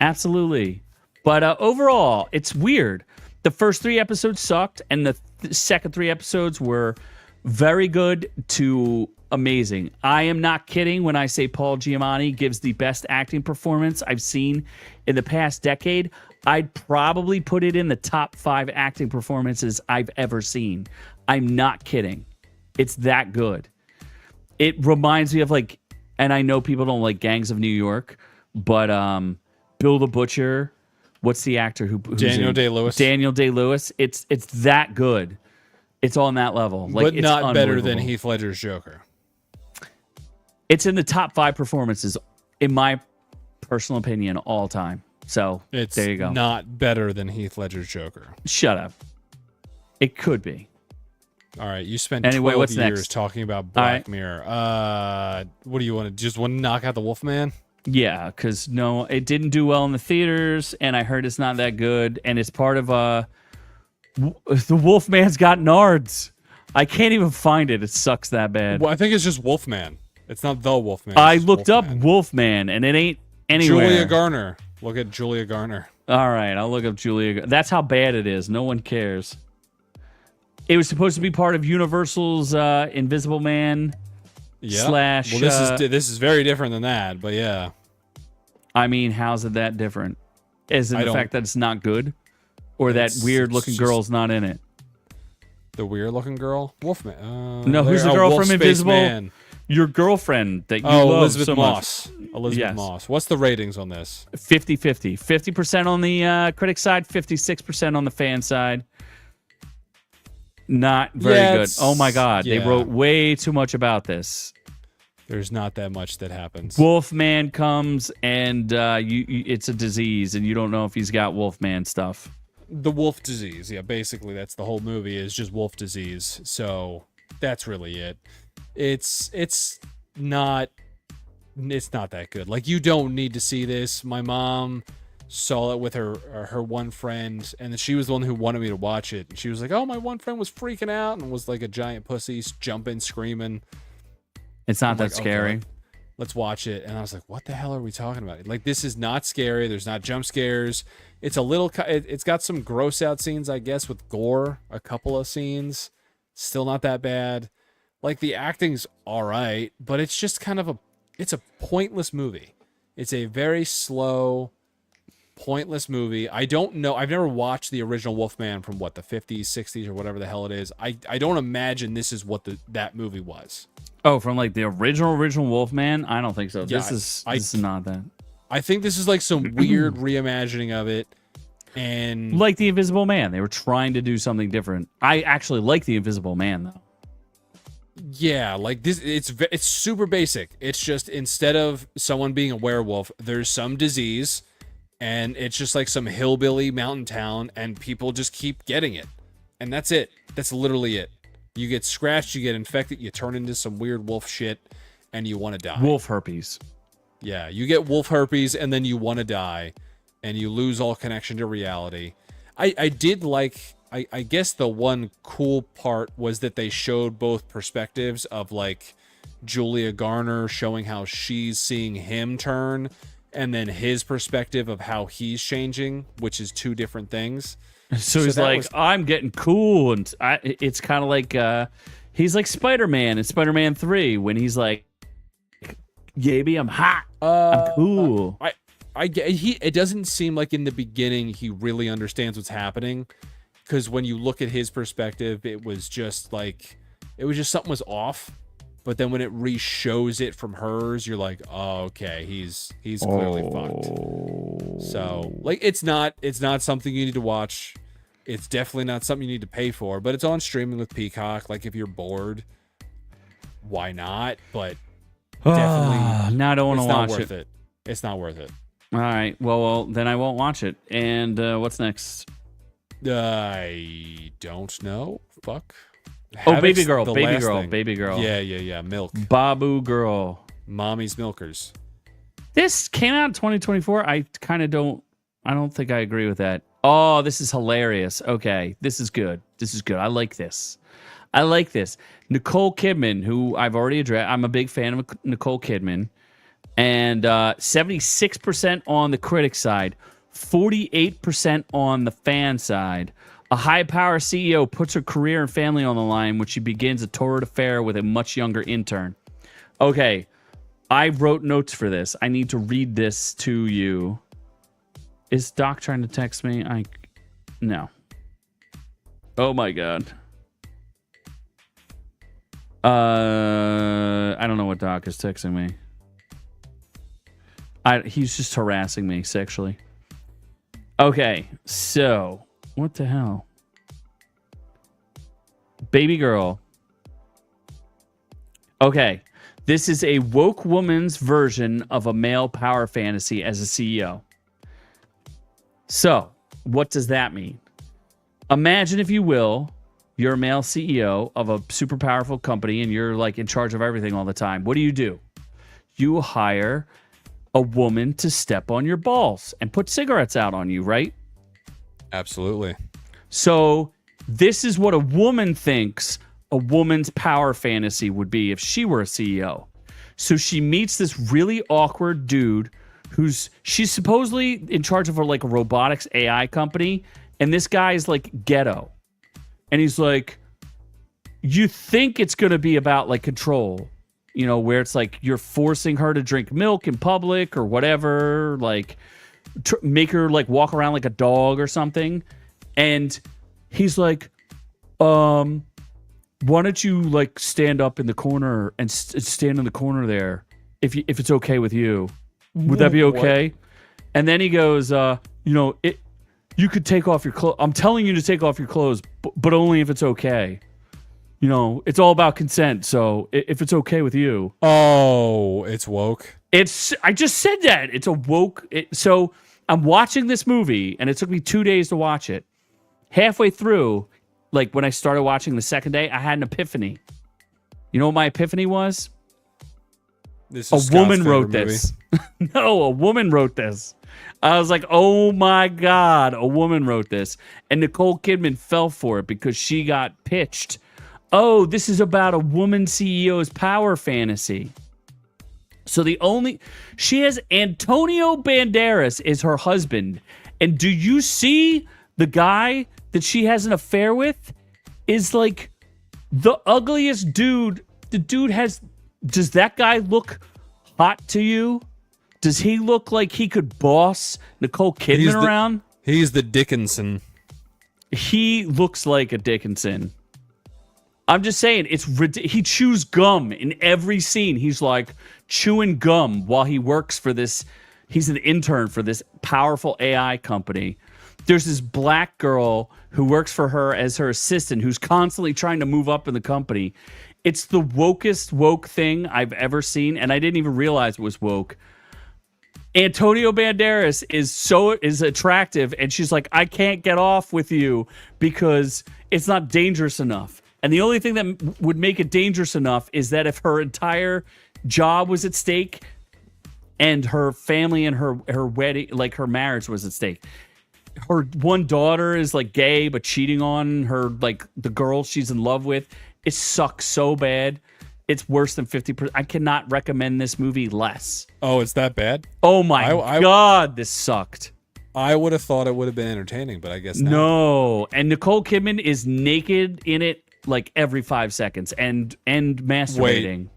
Speaker 2: Absolutely. But overall, it's weird. The first 3 episodes sucked, and the second 3 episodes were very good to amazing. I am not kidding when I say Paul Giamatti gives the best acting performance I've seen in the past decade. I'd probably put it in the top 5 acting performances I've ever seen. I'm not kidding. It's that good. It reminds me of like, and I know people don't like Gangs of New York, but Bill the Butcher. What's the actor who's
Speaker 1: Daniel Day-Lewis?
Speaker 2: Daniel Day-Lewis. It's that good. It's on that level. Like,
Speaker 1: but
Speaker 2: it's
Speaker 1: not better than Heath Ledger's Joker.
Speaker 2: It's in the top 5 performances, in my personal opinion, all time. So there you go.
Speaker 1: Not better than Heath Ledger's Joker.
Speaker 2: Shut up. It could be.
Speaker 1: All right, you spent 12 years
Speaker 2: next?
Speaker 1: talking about Black Mirror. What do you want to just want to knock out the Wolfman?
Speaker 2: Yeah, because no, it didn't do well in the theaters, and I heard it's not that good, and it's part of the Wolfman's got nards. I can't even find it. It sucks that bad.
Speaker 1: Well, I think it's just Wolfman. It's not the Wolfman.
Speaker 2: I
Speaker 1: It's
Speaker 2: looked
Speaker 1: Wolfman.
Speaker 2: up Wolfman, and it ain't anywhere.
Speaker 1: Julia Garner. Look at Julia Garner.
Speaker 2: All right, I'll look up Julia. That's how bad it is. No one cares. It was supposed to be part of Universal's Invisible Man
Speaker 1: Yeah.
Speaker 2: slash.
Speaker 1: Well, this is very different than that, but yeah.
Speaker 2: I mean, how's it that different? Is it the fact that it's not good, or that weird-looking girl's not in it?
Speaker 1: The weird-looking girl, Wolfman.
Speaker 2: No, who's the girl from
Speaker 1: Wolf Space
Speaker 2: Invisible?
Speaker 1: Man.
Speaker 2: Your girlfriend that you
Speaker 1: Oh,
Speaker 2: love
Speaker 1: Elizabeth
Speaker 2: so
Speaker 1: Moss.
Speaker 2: much.
Speaker 1: Elizabeth
Speaker 2: Yes.
Speaker 1: Moss. What's the ratings on this?
Speaker 2: 50-50. 50% on the critic side, 56% on the fan side. Not very good. Oh my God. They wrote way too much about this.
Speaker 1: There's not that much that happens.
Speaker 2: Wolfman comes and it's a disease, and you don't know if he's got Wolfman stuff.
Speaker 1: The wolf disease. Yeah, basically that's the whole movie is just wolf disease. So that's really it. It's not that good. Like, you don't need to see this. My mom saw it with her one friend, and then she was the one who wanted me to watch it. And she was like, "Oh, my one friend was freaking out and was like a giant pussy, jumping, screaming."
Speaker 2: It's not
Speaker 1: I'm
Speaker 2: that
Speaker 1: like,
Speaker 2: scary.
Speaker 1: "Okay, let's watch it." And I was like, "What the hell are we talking about?" Like, this is not scary. There's not jump scares. It's a little. It's got some gross out scenes, I guess, with gore. A couple of scenes, still not that bad. Like, the acting's all right, but it's just kind of it's a pointless movie. It's a very slow, pointless movie. I don't know. I've never watched the original Wolfman from the 50s, 60s, or whatever the hell it is. I don't imagine this is what that movie was.
Speaker 2: Oh, from like the original Wolfman? I don't think so.
Speaker 1: Yeah,
Speaker 2: This is not that.
Speaker 1: I think this is like some weird reimagining of it. And
Speaker 2: Like the Invisible Man. They were trying to do something different. I actually like the Invisible Man, though.
Speaker 1: yeah, like this, it's super basic. It's just, instead of someone being a werewolf, there's some disease, and it's just like some hillbilly mountain town, and people just keep getting it, and that's it. That's literally it. You get scratched, you get infected, you turn into some weird wolf shit, and you want to die.
Speaker 2: Wolf herpes.
Speaker 1: Yeah, you get wolf herpes, and then you want to die, and you lose all connection to reality. I did like. I guess the one cool part was that they showed both perspectives of, like, Julia Garner showing how she's seeing him turn, and then his perspective of how he's changing, which is two different things.
Speaker 2: So he's like, I'm getting cool, and it's kind of like he's like Spider-Man in Spider-Man 3 when he's like, "Yaby, I'm hot, I'm cool."
Speaker 1: It doesn't seem like in the beginning he really understands what's happening, because when you look at his perspective, it was just something was off. But then when it re-shows it from hers, you're like, oh, okay, he's clearly fucked. So, like, it's not something you need to watch. It's definitely not something you need to pay for, but it's on streaming with Peacock. Like, if you're bored, why not? But definitely,
Speaker 2: now I don't want to watch
Speaker 1: worth it. It's not worth it.
Speaker 2: All right, well, then I won't watch it. And what's next?
Speaker 1: I don't know. Fuck.
Speaker 2: Oh,
Speaker 1: Havoc's
Speaker 2: Babygirl.
Speaker 1: Yeah. Milk.
Speaker 2: Babygirl.
Speaker 1: Mommy's milkers.
Speaker 2: This came out in 2024. I don't think I agree with that. Oh, this is hilarious. Okay, this is good. I like this. Nicole Kidman, who I've already addressed. I'm a big fan of Nicole Kidman. And 76% on the critic side, 48% on the fan side. A high-power CEO puts her career and family on the line when she begins a torrid affair with a much younger intern. Okay, I wrote notes for this. I need to read this to you. Is Doc trying to text me? No. Oh my God. I don't know what Doc is texting me. He's just harassing me sexually. Okay, so what the hell? Babygirl. Okay, this is a woke woman's version of a male power fantasy as a CEO. So, what does that mean? Imagine, if you will, you're a male CEO of a super powerful company and you're like in charge of everything all the time. What do? You hire a woman to step on your balls and put cigarettes out on you, right?
Speaker 1: Absolutely.
Speaker 2: So this is what a woman thinks a woman's power fantasy would be if she were a CEO. So she meets this really awkward dude she's supposedly in charge of a robotics AI company, and this guy is ghetto. And he's like, you think it's going to be about control, where it's you're forcing her to drink milk in public or whatever, make her walk around like a dog or something. And he's like, why don't you stand up in the corner and stand in the corner there if it's okay with you? Would that be okay? What? And then he goes, you could take off your clothes. I'm telling you to take off your clothes, but only if it's okay. It's all about consent. So if it's okay with you.
Speaker 1: Oh, it's woke.
Speaker 2: I just said that. It's a woke. So I'm watching this movie, and it took me 2 days to watch it. Halfway through, when I started watching the second day, I had an epiphany. You know what my epiphany was? A woman wrote this. No, a woman wrote this. I was like, oh my God, a woman wrote this. And Nicole Kidman fell for it because she got pitched. Oh, this is about a woman CEO's power fantasy. So she has Antonio Banderas is her husband. And do you see the guy that she has an affair with is the ugliest dude. The dude does that guy look hot to you? Does he look like he could boss Nicole Kidman around?
Speaker 1: He's the Dickinson.
Speaker 2: He looks like a Dickinson. I'm just saying, he chews gum in every scene. He's chewing gum while he works for this. He's an intern for this powerful AI company. There's this black girl who works for her as her assistant who's constantly trying to move up in the company. It's the wokest woke thing I've ever seen, and I didn't even realize it was woke. Antonio Banderas is attractive, and she's like, I can't get off with you because it's not dangerous enough. And the only thing that would make it dangerous enough is that if her entire job was at stake and her family and her wedding, her marriage was at stake. Her one daughter is gay but cheating on her, the girl she's in love with. It sucks so bad. It's worse than 50%. I cannot recommend this movie less.
Speaker 1: Oh, it's that bad?
Speaker 2: Oh my God, this sucked.
Speaker 1: I would have thought it would have been entertaining, but I guess not.
Speaker 2: No. And Nicole Kidman is naked in it every 5 seconds and masturbating.
Speaker 1: Wait,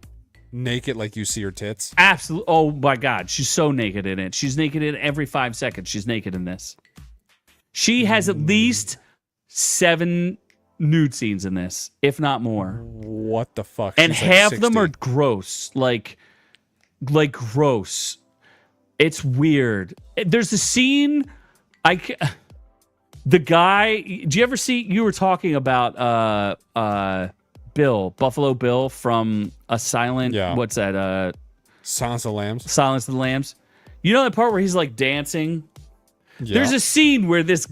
Speaker 1: naked like you see her tits?
Speaker 2: Absolutely. Oh my God, she's so naked in it. She's naked in every 5 seconds. She's naked in this. She has at least 7 nude scenes in this, if not more.
Speaker 1: What the fuck?
Speaker 2: And half of them are gross. Gross. It's weird. There's a scene the guy, do you ever see, you were talking about Buffalo Bill from a silent, what's that?
Speaker 1: Silence of the Lambs.
Speaker 2: Silence of the Lambs. You know that part where he's dancing? Yeah. There's a scene where this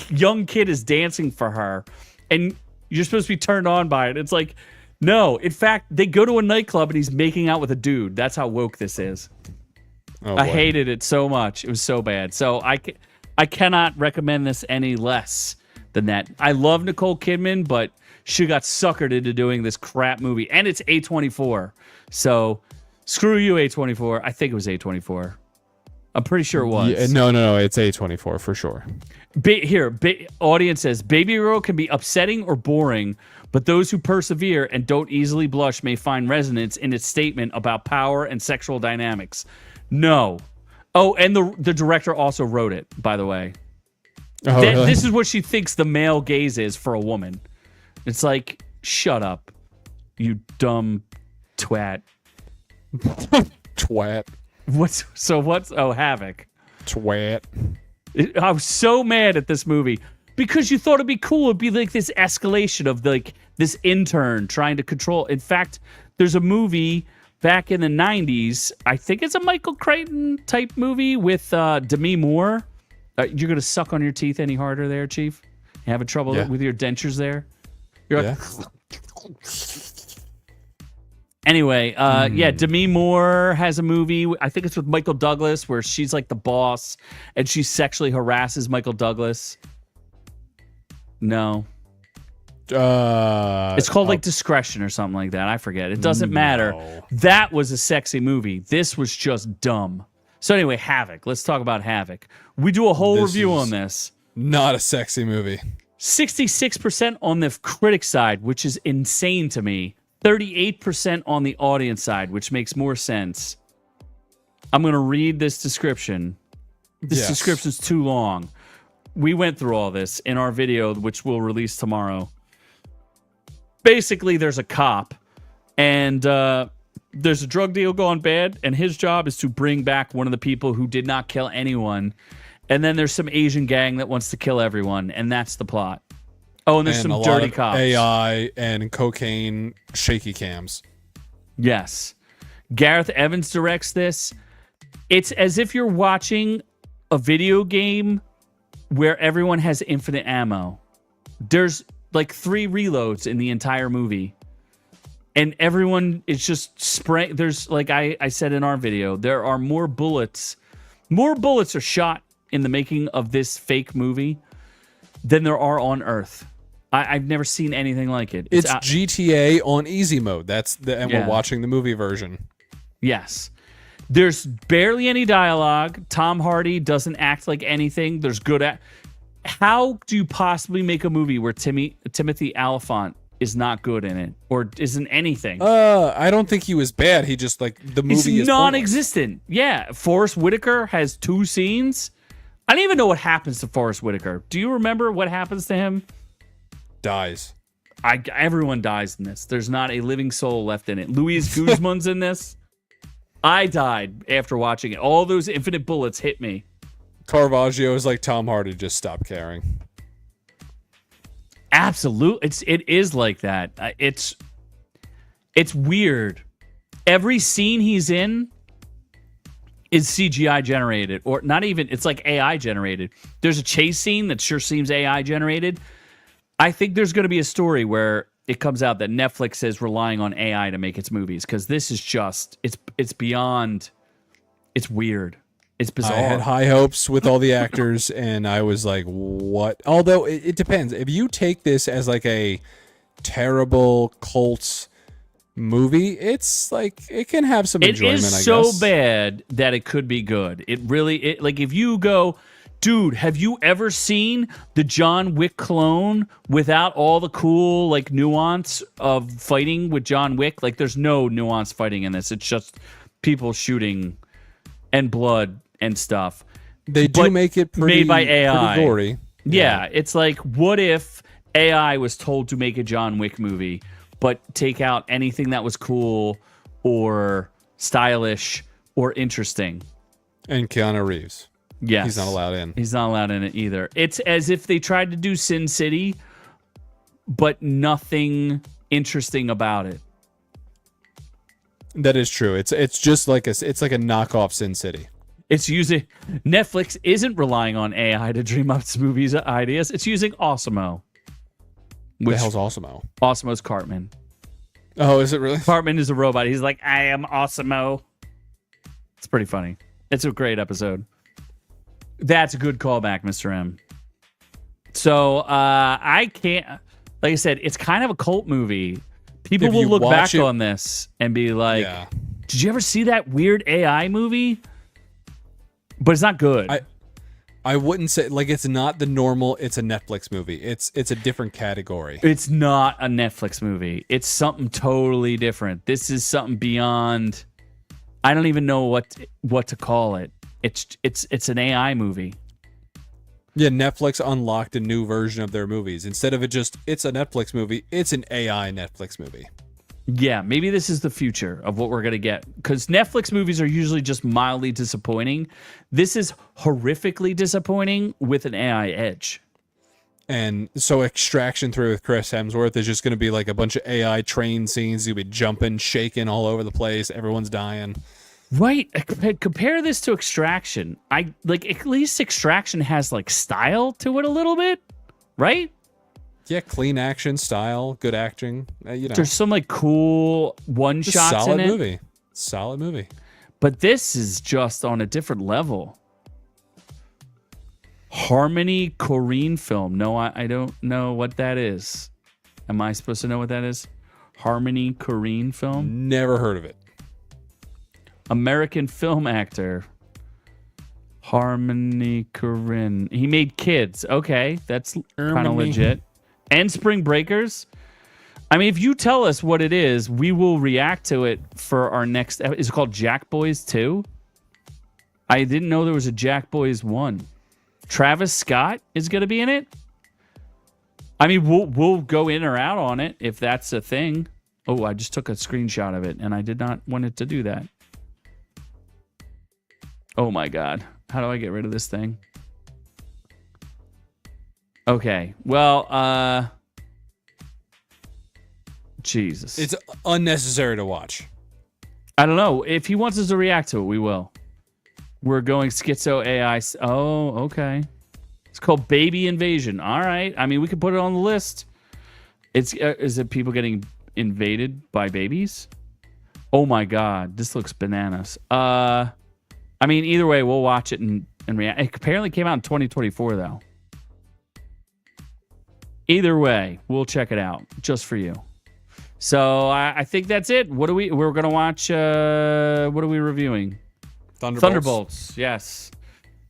Speaker 2: young kid is dancing for her, and you're supposed to be turned on by it. It's no. In fact, they go to a nightclub and he's making out with a dude. That's how woke this is. Oh, I hated it so much. It was so bad. So I cannot recommend this any less than that. I love Nicole Kidman, but she got suckered into doing this crap movie, and it's A24. So screw you, A24. I think it was A24. I'm pretty sure it was.
Speaker 1: Yeah, no. It's A24 for sure.
Speaker 2: Audience says, Babygirl can be upsetting or boring, but those who persevere and don't easily blush may find resonance in its statement about power and sexual dynamics. No. Oh, and the director also wrote it, by the way.
Speaker 1: Oh, really?
Speaker 2: This is what she thinks the male gaze is for a woman. It's shut up, you dumb twat.
Speaker 1: Twat.
Speaker 2: What's Havoc.
Speaker 1: Twat.
Speaker 2: I was so mad at this movie because you thought it'd be cool. It'd be this escalation of this intern trying to control. In fact, there's a movie back in the 90s. I think it's a Michael Crichton type movie with Demi Moore. You're gonna suck on your teeth any harder there, Chief? You having trouble with your dentures there? You're Anyway, yeah, Demi Moore has a movie. I think it's with Michael Douglas where she's like the boss and she sexually harasses Michael Douglas. No. It's called like Discretion or something like that. I forget. It doesn't matter. That was a sexy movie. This was just dumb. So anyway, Havoc. Let's talk about Havoc. We do a whole review on this.
Speaker 1: Not a sexy movie.
Speaker 2: 66% on the critic side, which is insane to me. 38% on the audience side, which makes more sense. I'm going to read this description. This description's too long. We went through all this in our video, which we'll release tomorrow. Basically, there's a cop, and there's a drug deal going bad, and his job is to bring back one of the people who did not kill anyone. And then there's some Asian gang that wants to kill everyone, and that's the plot. Oh, and there's some dirty cops.
Speaker 1: AI and cocaine shaky cams.
Speaker 2: Yes. Gareth Evans directs this. It's as if you're watching a video game where everyone has infinite ammo. There's like 3 reloads in the entire movie. And everyone is just spraying. There's, like I said in our video, there are more bullets. More bullets are shot in the making of this fake movie than there are on Earth. I've never seen anything like it.
Speaker 1: It's GTA on easy mode. And we're watching the movie version.
Speaker 2: Yes. There's barely any dialogue. Tom Hardy doesn't act like anything. There's good at. How do you possibly make a movie where Timothy Olyphant is not good in it or isn't anything?
Speaker 1: I don't think he was bad. He just like the movie is
Speaker 2: non-existent. Yeah, Forrest Whitaker has 2 scenes. I don't even know what happens to Forrest Whitaker. Do you remember what happens to him?
Speaker 1: Dies.
Speaker 2: Everyone dies in this. There's not a living soul left in it. Luis Guzman's in this. I died after watching it. All those infinite bullets hit me.
Speaker 1: Caravaggio is like Tom Hardy, just stopped caring.
Speaker 2: Absolutely. It is like that. It's weird. Every scene he's in is CGI generated, or not even, it's like AI generated. There's a chase scene that sure seems AI generated. I think there's going to be a story where it comes out that Netflix is relying on AI to make its movies, because this is just, it's beyond, it's weird. It's bizarre.
Speaker 1: I had high hopes with all the actors, and I was like, what? Although, it depends. If you take this as like a terrible cult movie, it's like, it can have some enjoyment, I guess.
Speaker 2: It is so bad that it could be good. It really, like if you go, dude, have you ever seen the John Wick clone without all the cool like nuance of fighting with John Wick? Like there's no nuance fighting in this. It's just people shooting and blood and stuff.
Speaker 1: They do make it pretty,
Speaker 2: made by AI.
Speaker 1: Pretty gory.
Speaker 2: Yeah, it's like, what if AI was told to make a John Wick movie, but take out anything that was cool or stylish or interesting?
Speaker 1: And Keanu Reeves.
Speaker 2: Yes.
Speaker 1: He's not allowed in.
Speaker 2: He's not allowed in it either. It's as if they tried to do Sin City, but nothing interesting about it.
Speaker 1: That is true. It's just like it's like a knockoff Sin City.
Speaker 2: It's using Netflix isn't relying on AI to dream up its movies ideas. It's using Osimo.
Speaker 1: What the hell's Osimo?
Speaker 2: Osimo's Cartman.
Speaker 1: Oh, is it really?
Speaker 2: Cartman is a robot. He's like, I am Osimo. It's pretty funny. It's a great episode. That's a good callback, Mr. M. So I can't, like I said, it's kind of a cult movie. People will look back on this and be like, did you ever see that weird AI movie? But it's not good.
Speaker 1: I wouldn't say, like, it's not the normal, it's a Netflix movie. It's a different category.
Speaker 2: It's not a Netflix movie. It's something totally different. This is something beyond, I don't even know what to call it. It's an AI movie.
Speaker 1: Yeah, Netflix unlocked a new version of their movies. Instead of it's a Netflix movie, it's an AI Netflix movie.
Speaker 2: Yeah, maybe this is the future of what we're going to get. Because Netflix movies are usually just mildly disappointing. This is horrifically disappointing with an AI edge.
Speaker 1: And so Extraction 3 with Chris Hemsworth is just going to be like a bunch of AI train scenes. You'll be jumping, shaking all over the place. Everyone's dying.
Speaker 2: Right. Compare this to Extraction. At least Extraction has like style to it a little bit, right?
Speaker 1: Yeah, clean action style, good acting. You know,
Speaker 2: There's some like cool one
Speaker 1: just
Speaker 2: shots
Speaker 1: solid
Speaker 2: in it.
Speaker 1: movie. Solid movie.
Speaker 2: But this is just on a different level. Harmony Korean film. No, I don't know what that is. Am I supposed to know what that is? Harmony Korean film?
Speaker 1: Never heard of it.
Speaker 2: American film actor. Harmony Korean. He made Kids. Okay, that's kind of legit. And Spring Breakers. I mean, if you tell us what it is, we will react to it for our next. Is it called Jack Boys 2? I didn't know there was a Jack Boys 1. Travis Scott is going to be in it. I mean, we'll go in or out on it if that's a thing. Oh, I just took a screenshot of it, and I did not want it to do that. Oh my God. How do I get rid of this thing? Okay. Well, Jesus.
Speaker 1: It's unnecessary to watch.
Speaker 2: I don't know. If he wants us to react to it, we will. We're going schizo AI. Oh, okay. It's called Baby Invasion. All right. I mean, we could put it on the list. It's is it people getting invaded by babies? Oh my God. This looks bananas. I mean, either way, we'll watch it and react. It apparently came out in 2024, though. Either way, we'll check it out just for you. So I think that's it. We're gonna watch. What are we reviewing? Thunderbolts. Yes,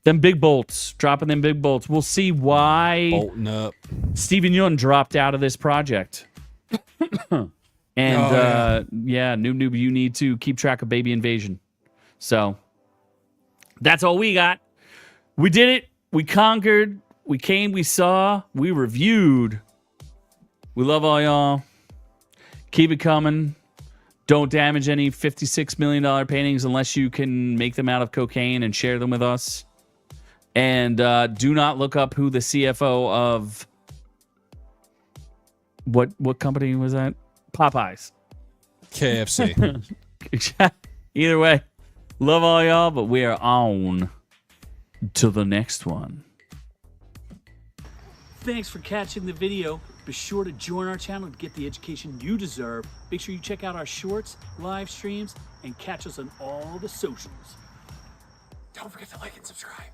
Speaker 2: them big bolts, dropping them big bolts. We'll see why
Speaker 1: Bolting up.
Speaker 2: Steven Yeun dropped out of this project. And noob, you need to keep track of Baby Invasion. So that's all we got. We did it. We conquered. We came. We saw. We reviewed. We love all y'all. Keep it coming. Don't damage any $56 million paintings unless you can make them out of cocaine and share them with us. And do not look up who the CFO of what company was that? Popeyes.
Speaker 1: KFC.
Speaker 2: Either way, love all y'all, but we are on to the next one. Thanks for catching the video. Be sure to join our channel to get the education you deserve. Make sure you check out our shorts, live streams, and catch us on all the socials.
Speaker 1: Don't forget to like and subscribe.